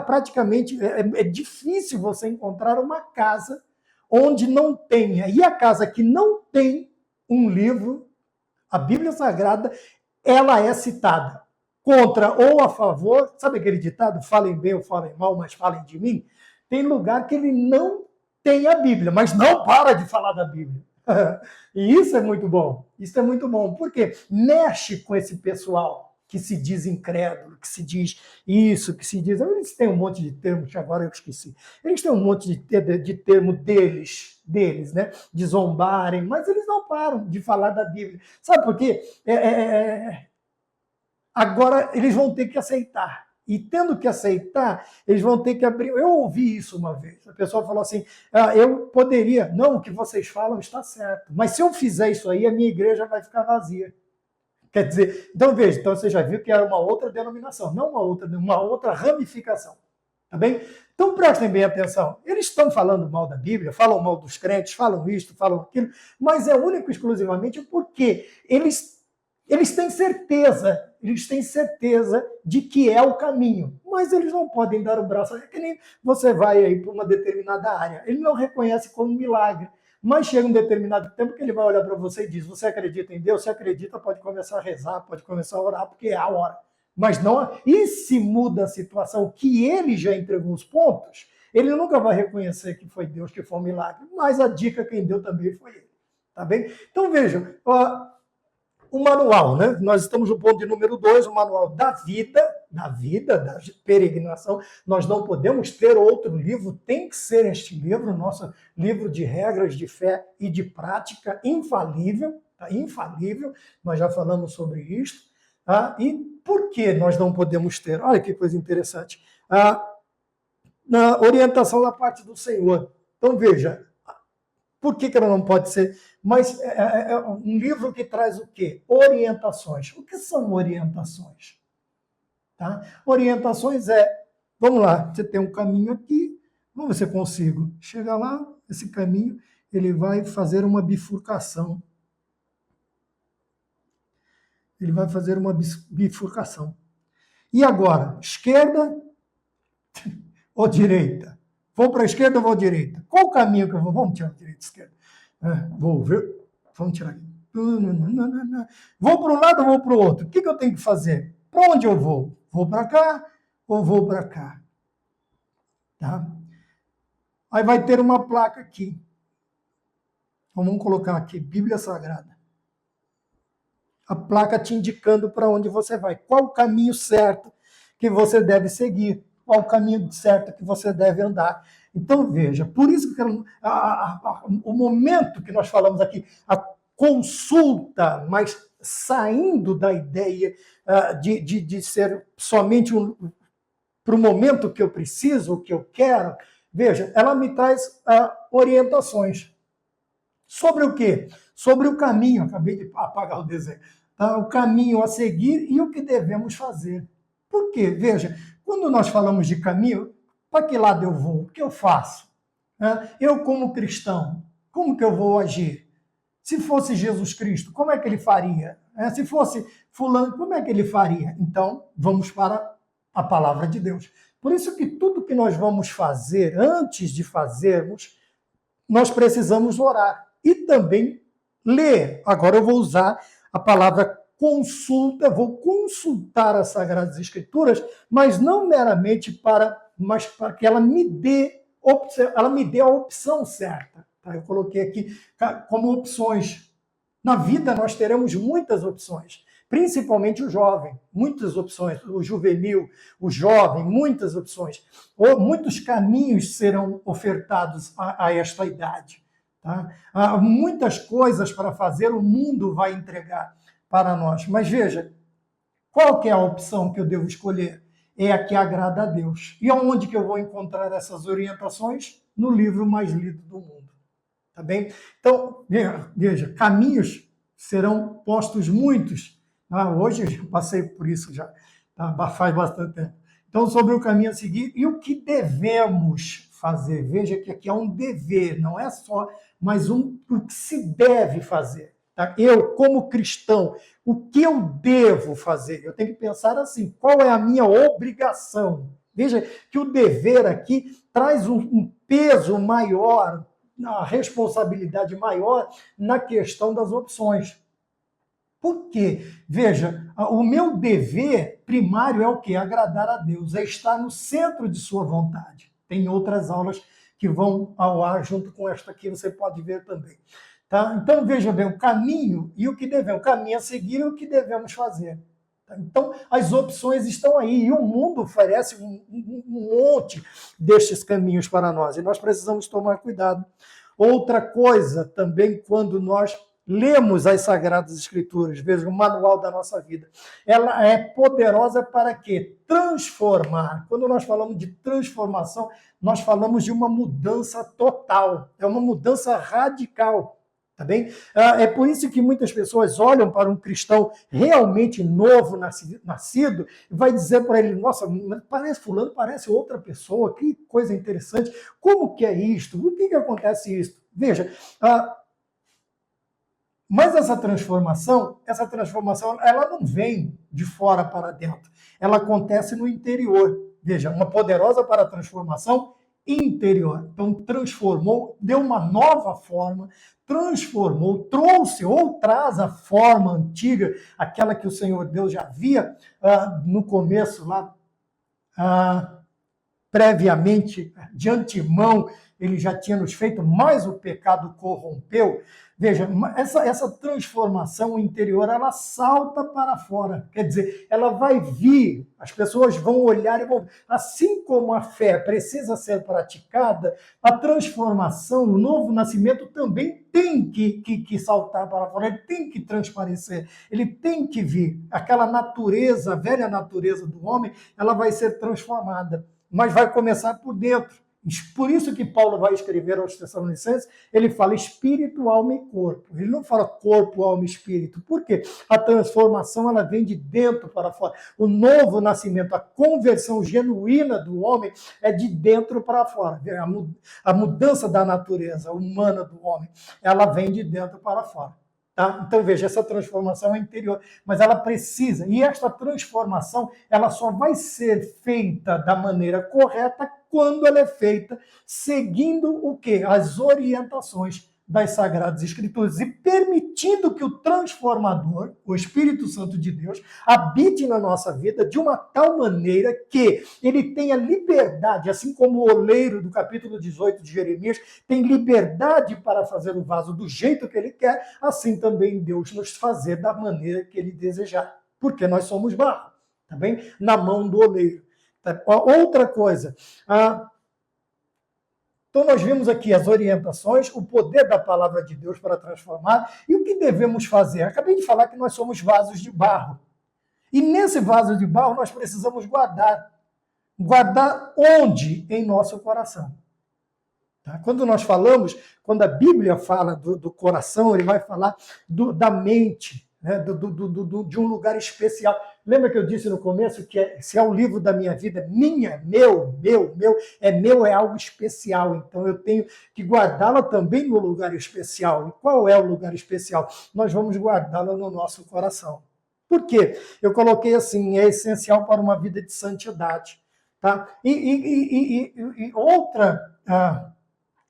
Praticamente é difícil você encontrar uma casa onde não tenha. E a casa que não tem um livro, a Bíblia Sagrada, ela é citada contra ou a favor. Sabe aquele ditado? Falem bem ou falem mal, mas falem de mim? Tem lugar que ele não tem a Bíblia, mas não para de falar da Bíblia. E isso é muito bom. Isso é muito bom. Por quê? Mexe com esse pessoal que se diz incrédulo, que se diz isso, que se diz... Eles têm um monte de termos que agora eu esqueci. Eles têm um monte de termo deles, né? De zombarem, mas eles não param de falar da Bíblia. Sabe por quê? Agora eles vão ter que aceitar. E tendo que aceitar, eles vão ter que abrir... Eu ouvi isso uma vez. A pessoa falou assim, eu poderia... Não, o que vocês falam está certo. Mas se eu fizer isso aí, a minha igreja vai ficar vazia. Quer dizer, então veja, então você já viu que era uma outra denominação, não uma outra ramificação. Tá bem? Então prestem bem atenção. Eles estão falando mal da Bíblia, falam mal dos crentes, falam isto, falam aquilo, mas é único e exclusivamente porque eles têm certeza de que é o caminho, mas eles não podem dar o braço, é que nem você vai aí para uma determinada área, ele não reconhece como milagre, Mas chega um determinado tempo que ele vai olhar para você e diz, você acredita em Deus? Se acredita, pode começar a rezar, pode começar a orar, porque é a hora. Mas não, e se muda a situação que ele já entregou os pontos, ele nunca vai reconhecer que foi Deus, que foi um milagre. Mas a dica quem deu também foi ele. Tá bem? Então vejam, o manual, né? Nós estamos no ponto de número 2, o manual da vida, da peregrinação. Nós não podemos ter outro livro, tem que ser este livro, nosso livro de regras de fé e de prática, infalível, tá? Infalível, nós já falamos sobre isso. Tá? E por que nós não podemos ter? Olha que coisa interessante. Na orientação da parte do Senhor. Então veja, por que ela não pode ser? Mas é um livro que traz o quê? Orientações. O que são orientações? Tá? Orientações vamos lá, você tem um caminho aqui, vamos ver se eu consigo. Chega lá, esse caminho, ele vai fazer uma bifurcação. Ele vai fazer uma bifurcação. E agora, esquerda ou direita? Vou para a esquerda ou vou à direita? Qual o caminho que eu vou? Vamos tirar a direita e esquerda. Vou ver. Vamos tirar aqui. Vou para um lado ou vou para o outro? O que eu tenho que fazer? Para onde eu vou? Vou para cá ou vou para cá? Tá? Aí vai ter uma placa aqui. Vamos colocar aqui, Bíblia Sagrada. A placa te indicando para onde você vai. Qual o caminho certo que você deve seguir? Qual o caminho certo que você deve andar? Então, veja, por isso que o momento que nós falamos aqui, a consulta, mas saindo da ideia de ser somente para o momento que eu preciso, o que eu quero, veja, ela me traz orientações. Sobre o quê? Sobre o caminho, acabei de apagar o desenho, tá? O caminho a seguir e o que devemos fazer. Por quê? Veja, quando nós falamos de caminho, para que lado eu vou? O que eu faço? Eu, como cristão, como que eu vou agir? Se fosse Jesus Cristo, como é que ele faria? Se fosse fulano, como é que ele faria? Então, vamos para a palavra de Deus. Por isso que tudo que nós vamos fazer, antes de fazermos, nós precisamos orar. E também ler. Agora eu vou usar a palavra consulta, vou consultar as Sagradas Escrituras, mas não meramente mas para que ela me dê a opção certa. Tá? Eu coloquei aqui como opções. Na vida nós teremos muitas opções, principalmente o jovem, muitas opções, o juvenil, o jovem, muitas opções. Ou muitos caminhos serão ofertados a esta idade. Tá? Há muitas coisas para fazer, o mundo vai entregar para nós. Mas veja, qual que é a opção que eu devo escolher? É a que agrada a Deus. E aonde que eu vou encontrar essas orientações? No livro mais lido do mundo. Tá bem? Então, veja, caminhos serão postos muitos. Hoje eu passei por isso já, tá? Faz bastante tempo. Então, sobre o caminho a seguir e o que devemos fazer. Veja que aqui é um dever, não é só, mas o que se deve fazer. Tá? Eu, como cristão, o que eu devo fazer? Eu tenho que pensar assim, qual é a minha obrigação? Veja que o dever aqui traz um peso maior, uma responsabilidade maior na questão das opções. Por quê? Veja, o meu dever primário é o quê? Agradar a Deus, é estar no centro de sua vontade. Tem outras aulas que vão ao ar junto com esta aqui, você pode ver também. Tá? Então, veja bem, o caminho e o que devemos, o caminho a seguir e o que devemos fazer. Tá? Então, as opções estão aí e o mundo oferece um monte destes caminhos para nós e nós precisamos tomar cuidado. Outra coisa também, quando nós lemos as Sagradas Escrituras, veja, o manual da nossa vida, ela é poderosa para quê? Transformar. Quando nós falamos de transformação, nós falamos de uma mudança total, é uma mudança radical. Tá bem? É por isso que muitas pessoas olham para um cristão realmente novo, nascido, e vai dizer para ele, nossa, parece fulano, parece outra pessoa, que coisa interessante. Como que é isto? O que acontece isso? Veja, mas essa transformação, ela não vem de fora para dentro. Ela acontece no interior. Veja, uma poderosa para a transformação interior. Então, transformou, deu uma nova forma, transformou, trouxe ou traz a forma antiga, aquela que o Senhor Deus já havia no começo lá, previamente, de antemão, ele já tinha nos feito, mas o pecado corrompeu. Veja, essa transformação interior, ela salta para fora. Quer dizer, ela vai vir, as pessoas vão olhar e vão... Assim como a fé precisa ser praticada, a transformação, o novo nascimento também tem que saltar para fora, ele tem que transparecer, ele tem que vir. Aquela natureza, a velha natureza do homem, ela vai ser transformada, mas vai começar por dentro. Por isso que Paulo vai escrever aos Tessalonicenses, ele fala espírito, alma e corpo. Ele não fala corpo, alma e espírito. Por quê? A transformação ela vem de dentro para fora. O novo nascimento, a conversão genuína do homem é de dentro para fora. A mudança da natureza humana do homem, ela vem de dentro para fora. Tá? Então, veja, essa transformação é interior, mas ela precisa, e esta transformação ela só vai ser feita da maneira correta quando ela é feita seguindo o quê? As orientações das Sagradas Escrituras e permitindo que o transformador, o Espírito Santo de Deus, habite na nossa vida de uma tal maneira que ele tenha liberdade, assim como o oleiro do capítulo 18 de Jeremias tem liberdade para fazer o vaso do jeito que ele quer, assim também Deus nos fazer da maneira que ele desejar, porque nós somos barro, tá bem? Na mão do oleiro. Outra coisa, então nós vimos aqui as orientações, o poder da palavra de Deus para transformar e o que devemos fazer. Acabei de falar que nós somos vasos de barro. E nesse vaso de barro nós precisamos guardar. Guardar onde? Em nosso coração. Tá? Quando nós falamos, quando a Bíblia fala do coração, ele vai falar da mente, né? De um lugar especial. Lembra que eu disse no começo que se é o livro da minha vida, meu, é algo especial. Então eu tenho que guardá-la também no lugar especial. E qual é o lugar especial? Nós vamos guardá-la no nosso coração. Por quê? Eu coloquei assim, é essencial para uma vida de santidade. Tá? E outra...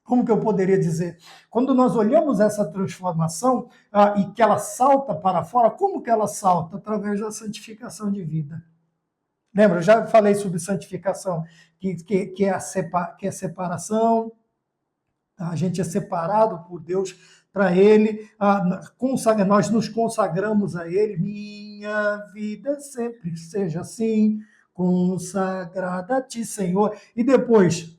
como que eu poderia dizer? Quando nós olhamos essa transformação e que ela salta para fora, como que ela salta? Através da santificação de vida. Lembra, eu já falei sobre santificação, que é separação, a gente é separado por Deus para Ele, nós nos consagramos a Ele, minha vida sempre seja assim, consagrada a Ti, Senhor. E depois...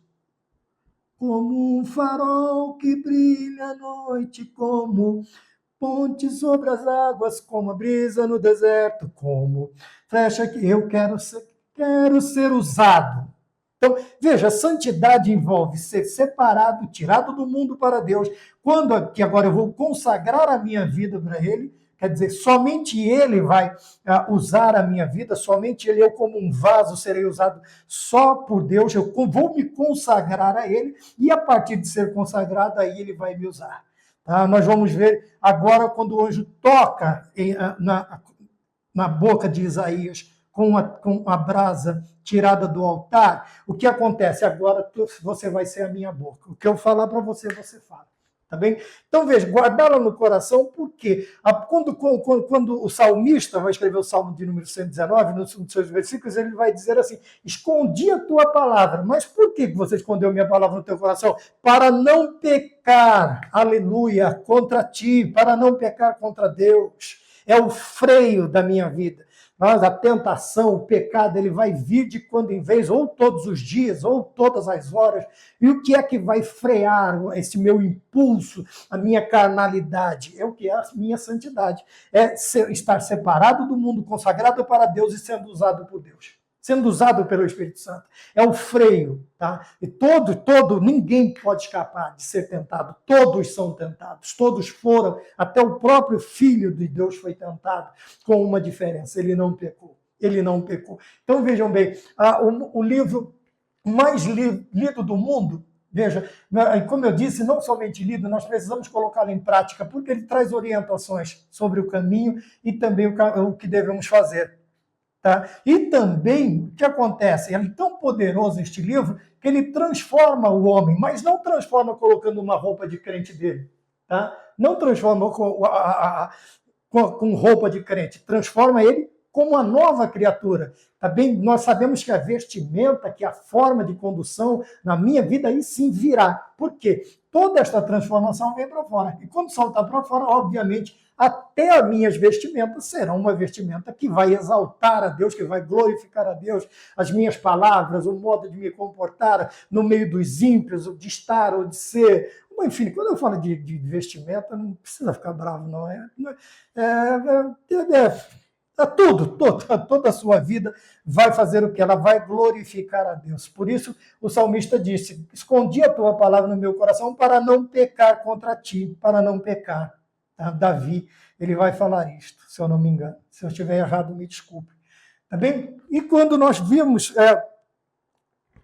como um farol que brilha à noite, como ponte sobre as águas, como a brisa no deserto, como flecha que eu quero ser usado. Então, veja, a santidade envolve ser separado, tirado do mundo para Deus. Quando que agora eu vou consagrar a minha vida para Ele, quer dizer, somente Ele vai usar a minha vida, somente Ele, eu como um vaso, serei usado só por Deus, eu vou me consagrar a Ele, e a partir de ser consagrado, aí Ele vai me usar. Tá? Nós vamos ver agora quando o anjo toca na boca de Isaías, com a brasa tirada do altar, o que acontece? Agora você vai ser a minha boca. O que eu falar para você, você fala. Tá bem? Então, veja, guardá-la no coração, porque quando o salmista vai escrever o Salmo de número 119, nos seus versículos, ele vai dizer assim, escondi a tua palavra. Mas por que você escondeu minha palavra no teu coração? Para não pecar, aleluia, contra ti, para não pecar contra Deus. É o freio da minha vida. Mas a tentação, o pecado, ele vai vir de quando em vez, ou todos os dias, ou todas as horas. E o que é que vai frear esse meu impulso, a minha carnalidade? É o que é a minha santidade. É estar separado do mundo, consagrado para Deus e sendo usado por Deus. Sendo usado pelo Espírito Santo. É o freio, tá? E ninguém pode escapar de ser tentado. Todos são tentados, todos foram. Até o próprio Filho de Deus foi tentado, com uma diferença, ele não pecou. Ele não pecou. Então vejam bem, o livro mais lido do mundo, veja, como eu disse, não somente lido, nós precisamos colocá-lo em prática, porque ele traz orientações sobre o caminho e também o que devemos fazer. Tá? E também, o que acontece? É tão poderoso este livro que ele transforma o homem, mas não transforma colocando uma roupa de crente dele. Tá? Não transforma com roupa de crente, transforma ele como uma nova criatura. Tá bem? Nós sabemos que a vestimenta, que a forma de condução na minha vida aí sim virá. Por quê? Toda esta transformação vem para fora. E quando saltar para fora, obviamente, até as minhas vestimentas serão uma vestimenta que vai exaltar a Deus, que vai glorificar a Deus. As minhas palavras, o modo de me comportar no meio dos ímpios, de estar ou de ser. Enfim, quando eu falo de vestimenta, não precisa ficar bravo, não. Toda a sua vida vai fazer o que? Ela vai glorificar a Deus. Por isso, o salmista disse, escondi a tua palavra no meu coração para não pecar contra ti, para não pecar. Tá? Davi, ele vai falar isto, se eu não me engano. Se eu estiver errado, me desculpe. Tá bem? E quando nós vimos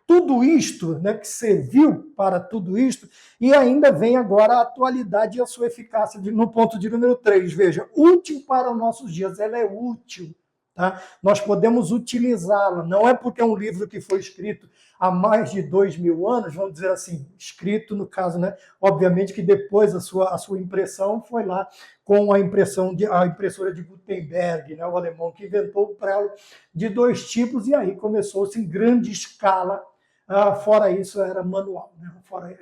tudo isto, né, que serviu para tudo isto, e ainda vem agora a atualidade e a sua eficácia no ponto de número 3. Veja, útil para os nossos dias, ela é útil. Tá? Nós podemos utilizá-la, não é porque é um livro que foi escrito há mais de 2000 anos, vamos dizer assim, escrito no caso, né? Obviamente que depois a sua impressão foi lá com a impressora de Gutenberg, né? O alemão que inventou o prelo de 2 tipos, e aí começou-se em grande escala. Fora isso, era manual. Né?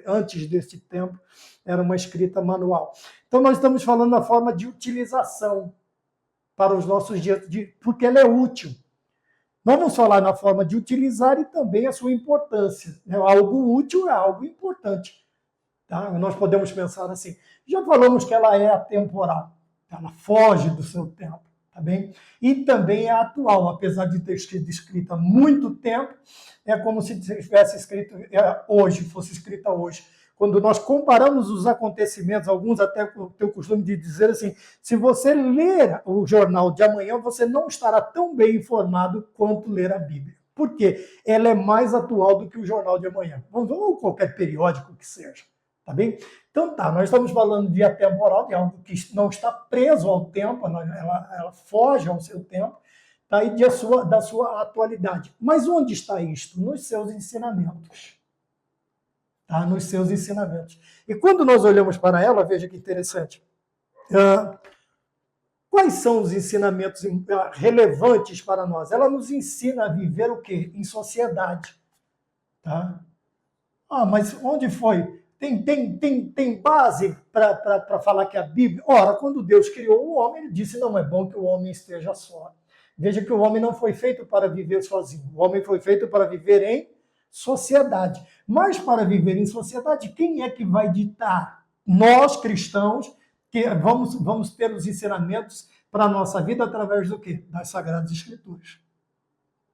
Antes desse tempo, era uma escrita manual. Então, nós estamos falando da forma de utilização para os nossos dias, porque ela é útil. Nós vamos falar na forma de utilizar e também a sua importância. Né? Algo útil é algo importante. Tá? Nós podemos pensar assim. Já falamos que ela é atemporal. Ela foge do seu tempo. Tá bem? E também é atual, apesar de ter sido escrita há muito tempo, é como se tivesse escrito hoje, fosse escrita hoje. Quando nós comparamos os acontecimentos, alguns até têm o costume de dizer assim, se você ler o jornal de amanhã, você não estará tão bem informado quanto ler a Bíblia. Por quê? Ela é mais atual do que o jornal de amanhã. Ou qualquer periódico que seja. Tá bem? Então tá, nós estamos falando de atemporal, de algo que não está preso ao tempo, ela foge ao seu tempo, tá? E da sua atualidade. Mas onde está isto? Nos seus ensinamentos. Tá? Nos seus ensinamentos. E quando nós olhamos para ela, veja que interessante. Quais são os ensinamentos relevantes para nós? Ela nos ensina a viver o quê? Em sociedade. Tá? Mas onde foi? Tem base para falar que a Bíblia... Ora, quando Deus criou o homem, ele disse, não é bom que o homem esteja só. Veja que o homem não foi feito para viver sozinho. O homem foi feito para viver em sociedade. Mas para viver em sociedade, quem é que vai ditar? Nós, cristãos, que vamos ter os ensinamentos para a nossa vida através do quê? Das Sagradas Escrituras.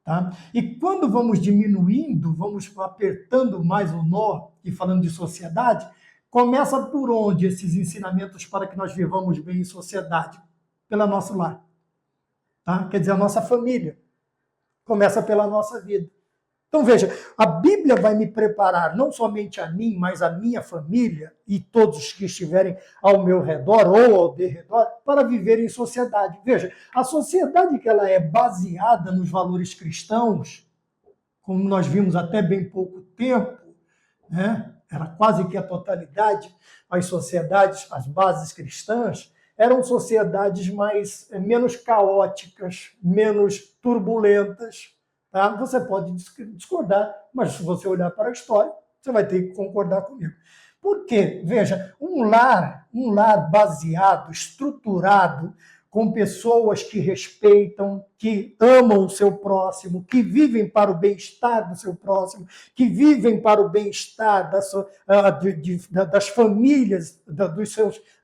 Tá? E quando vamos diminuindo, vamos apertando mais o nó, e falando de sociedade, começa por onde esses ensinamentos para que nós vivamos bem em sociedade? Pelo nosso lar. Tá? Quer dizer, a nossa família. Começa pela nossa vida. Então, veja, a Bíblia vai me preparar, não somente a mim, mas a minha família e todos que estiverem ao meu redor ou ao derredor, para viver em sociedade. Veja, a sociedade que ela é baseada nos valores cristãos, como nós vimos até bem pouco tempo, né? Era quase que a totalidade, as sociedades, as bases cristãs, eram sociedades menos caóticas, menos turbulentas. Tá? Você pode discordar, mas se você olhar para a história, você vai ter que concordar comigo. Por quê? Veja, um lar baseado, estruturado, com pessoas que respeitam, que amam o seu próximo, que vivem para o bem-estar do seu próximo, que vivem para o bem-estar das famílias,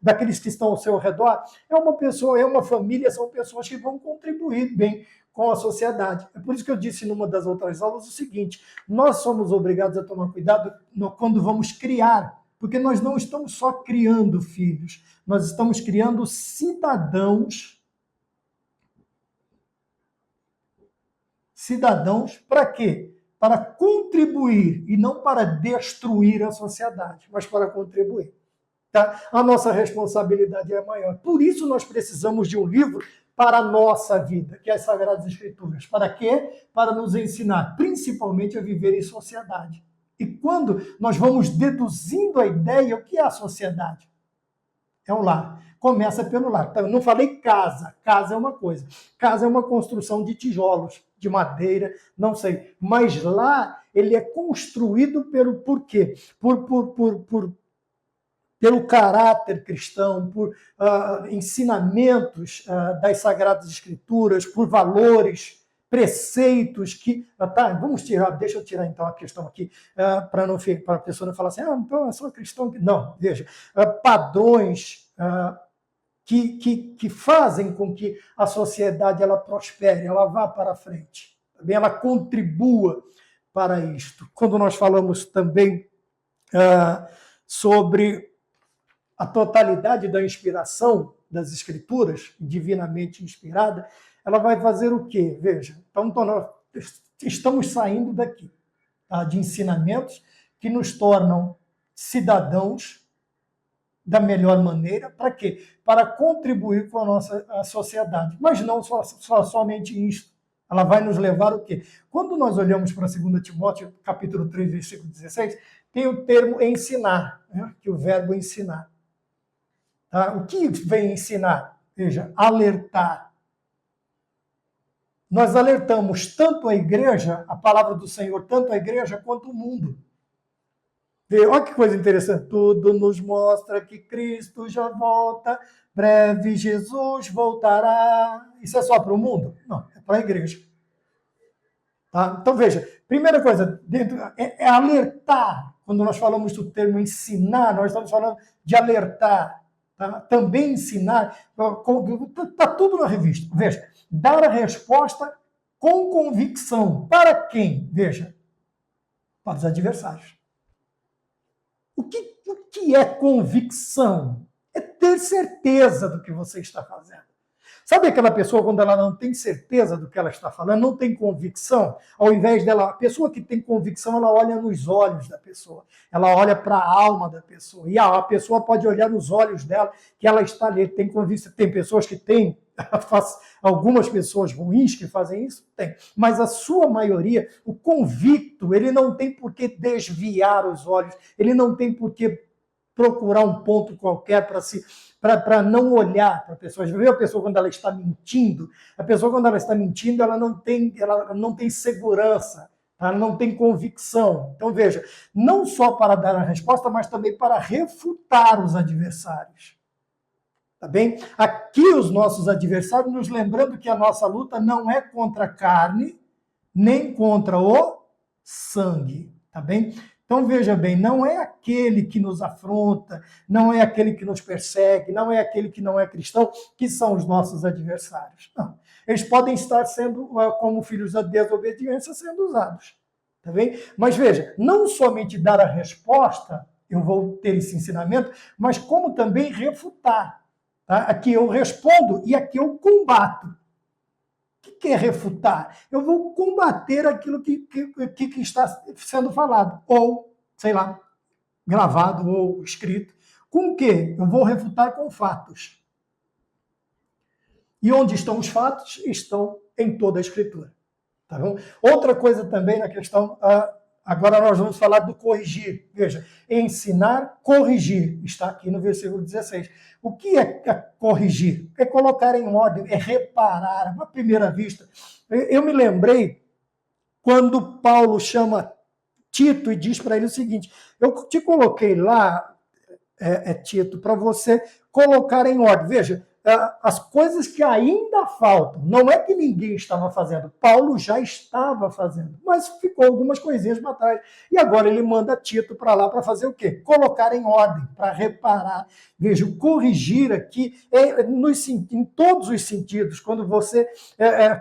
daqueles que estão ao seu redor, é uma família, são pessoas que vão contribuir bem com a sociedade. É por isso que eu disse numa das outras aulas o seguinte, nós somos obrigados a tomar cuidado quando vamos criar, porque nós não estamos só criando filhos, nós estamos criando cidadãos. Cidadãos para quê? Para contribuir, e não para destruir a sociedade, mas para contribuir. Tá? A nossa responsabilidade é maior. Por isso nós precisamos de um livro para a nossa vida, que é as Sagradas Escrituras. Para quê? Para nos ensinar, principalmente, a viver em sociedade. E quando nós vamos deduzindo a ideia, o que é a sociedade? É o lar. Começa pelo lar. Então, eu não falei casa. Casa é uma coisa. Casa é uma construção de tijolos, de madeira, não sei. Mas lá ele é construído por quê? Pelo caráter cristão, por ensinamentos das Sagradas Escrituras, por valores, preceitos que... tá, vamos tirar, deixa eu tirar então a questão aqui, para a pessoa não falar assim, então eu sou cristão. Não, veja, padrões que fazem com que a sociedade ela prospere, ela vá para frente, também ela contribua para isto. Quando nós falamos também sobre a totalidade da inspiração das Escrituras, divinamente inspirada, ela vai fazer o quê? Veja, então nós estamos saindo daqui, tá, de ensinamentos que nos tornam cidadãos da melhor maneira, para quê? Para contribuir com a nossa sociedade. Mas não somente isso. Ela vai nos levar o quê? Quando nós olhamos para 2 Timóteo, capítulo 3, versículo 16, tem o termo ensinar, né? Que é o verbo ensinar. Tá? O que vem ensinar? Veja, alertar. Nós alertamos tanto a igreja, a palavra do Senhor, tanto a igreja quanto o mundo. Olha que coisa interessante. Tudo nos mostra que Cristo já volta, breve Jesus voltará. Isso é só para o mundo? Não, é para a igreja. Tá? Então, veja, primeira coisa, é alertar. Quando nós falamos do termo ensinar, nós estamos falando de alertar. Tá? Também ensinar, está tudo na revista. Veja, dar a resposta com convicção. Para quem? Veja, para os adversários. O que é convicção? É ter certeza do que você está fazendo. Sabe aquela pessoa quando ela não tem certeza do que ela está falando, não tem convicção? Ao invés dela, a pessoa que tem convicção, ela olha nos olhos da pessoa, ela olha para a alma da pessoa, e a pessoa pode olhar nos olhos dela que ela está ali, tem convicção. Tem pessoas que têm, algumas pessoas ruins que fazem isso, tem, mas a sua maioria, o convicto, ele não tem por que desviar os olhos, ele não tem por que procurar um ponto qualquer para não olhar para a pessoa. Já viu a pessoa quando ela está mentindo? A pessoa quando ela está mentindo, ela não tem segurança, tá? Ela não tem convicção. Então veja, não só para dar a resposta, mas também para refutar os adversários. Tá bem? Aqui os nossos adversários, nos lembrando que a nossa luta não é contra a carne, nem contra o sangue, tá bem? Então, veja bem, não é aquele que nos afronta, não é aquele que nos persegue, não é aquele que não é cristão, que são os nossos adversários. Não. Eles podem estar sendo, como filhos da desobediência, sendo usados. Tá bem? Mas veja, não somente dar a resposta, eu vou ter esse ensinamento, mas como também refutar. Tá? Aqui eu respondo e aqui eu combato. O que é refutar? Eu vou combater aquilo que está sendo falado, ou, sei lá, gravado ou escrito. Com o quê? Eu vou refutar com fatos. E onde estão os fatos? Estão em toda a Escritura. Tá bom? Outra coisa também na questão, agora nós vamos falar do corrigir. Veja, ensinar, corrigir. Está aqui no versículo 16. O que é corrigir? É colocar em ordem, é reparar. À primeira vista, eu me lembrei quando Paulo chama Tito e diz para ele o seguinte: eu te coloquei lá, Tito, para você colocar em ordem. Veja, as coisas que ainda faltam, não é que ninguém estava fazendo, Paulo já estava fazendo, mas ficou algumas coisinhas para trás. E agora ele manda Tito para lá para fazer o quê? Colocar em ordem, para reparar. Veja, o corrigir aqui é em todos os sentidos, quando você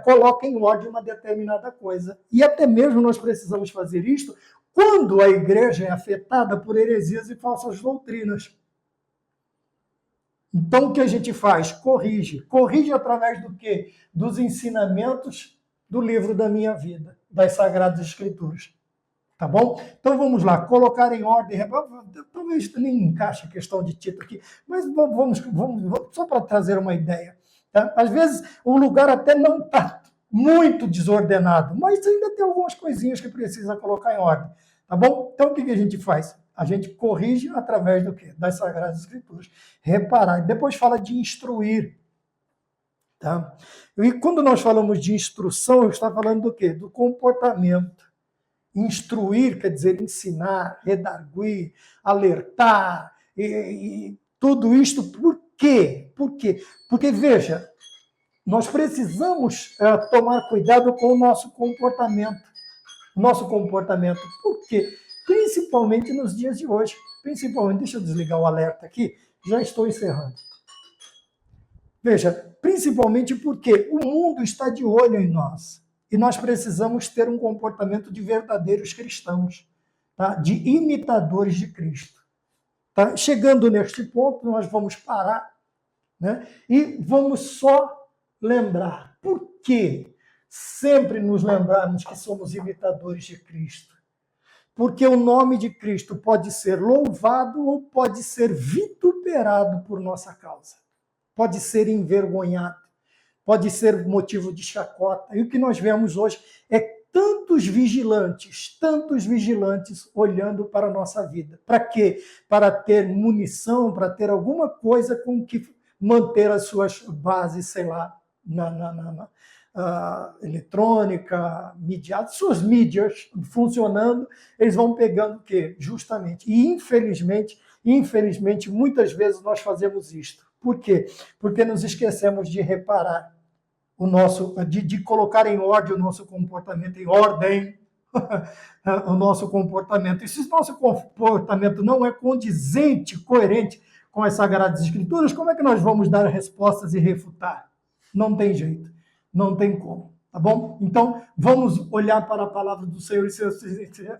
coloca em ordem uma determinada coisa. E até mesmo nós precisamos fazer isto quando a igreja é afetada por heresias e falsas doutrinas. Então, o que a gente faz? Corrige. Corrige através do quê? Dos ensinamentos do livro da minha vida, das Sagradas Escrituras. Tá bom? Então, vamos lá. Colocar em ordem. Talvez nem encaixe a questão de Tito aqui, mas vamos só para trazer uma ideia. Tá? Às vezes, o lugar até não está muito desordenado, mas ainda tem algumas coisinhas que precisa colocar em ordem. Tá bom? Então, o que a gente faz? A gente corrige através do quê? Das Sagradas Escrituras. Reparar. Depois fala de instruir. Tá? E quando nós falamos de instrução, eu estou falando do quê? Do comportamento. Instruir quer dizer ensinar, redarguir, alertar, e tudo isto por quê? Por quê? Porque, veja, nós precisamos tomar cuidado com o nosso comportamento. Nosso comportamento. Por quê? Principalmente nos dias de hoje. Principalmente, deixa eu desligar o alerta aqui, já estou encerrando. Veja, principalmente porque o mundo está de olho em nós. E nós precisamos ter um comportamento de verdadeiros cristãos, tá? De imitadores de Cristo. Tá? Chegando neste ponto, nós vamos parar, né? E vamos só lembrar. Por que sempre nos lembrarmos que somos imitadores de Cristo? Porque o nome de Cristo pode ser louvado ou pode ser vituperado por nossa causa. Pode ser envergonhado, pode ser motivo de chacota. E o que nós vemos hoje é tantos vigilantes olhando para a nossa vida. Para quê? Para ter munição, para ter alguma coisa com que manter as suas bases, sei lá, na eletrônica, midiática, suas mídias funcionando, eles vão pegando o quê? Justamente. E infelizmente, muitas vezes nós fazemos isto. Por quê? Porque nos esquecemos de reparar o nosso, de colocar em ordem o nosso comportamento, em ordem o nosso comportamento. E se o nosso comportamento não é condizente, coerente com as Sagradas Escrituras, como é que nós vamos dar respostas e refutar? Não tem jeito, não tem como, tá bom? Então, vamos olhar para a palavra do Senhor e seus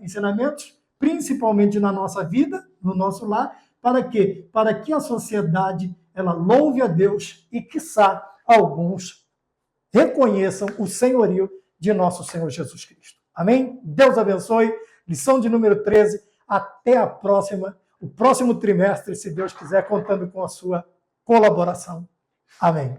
ensinamentos, principalmente na nossa vida, no nosso lar, para quê? Para que a sociedade ela louve a Deus e, quiçá, alguns reconheçam o senhorio de nosso Senhor Jesus Cristo. Amém? Deus abençoe. Lição de número 13. Até a próxima, o próximo trimestre, se Deus quiser, contando com a sua colaboração. Amém.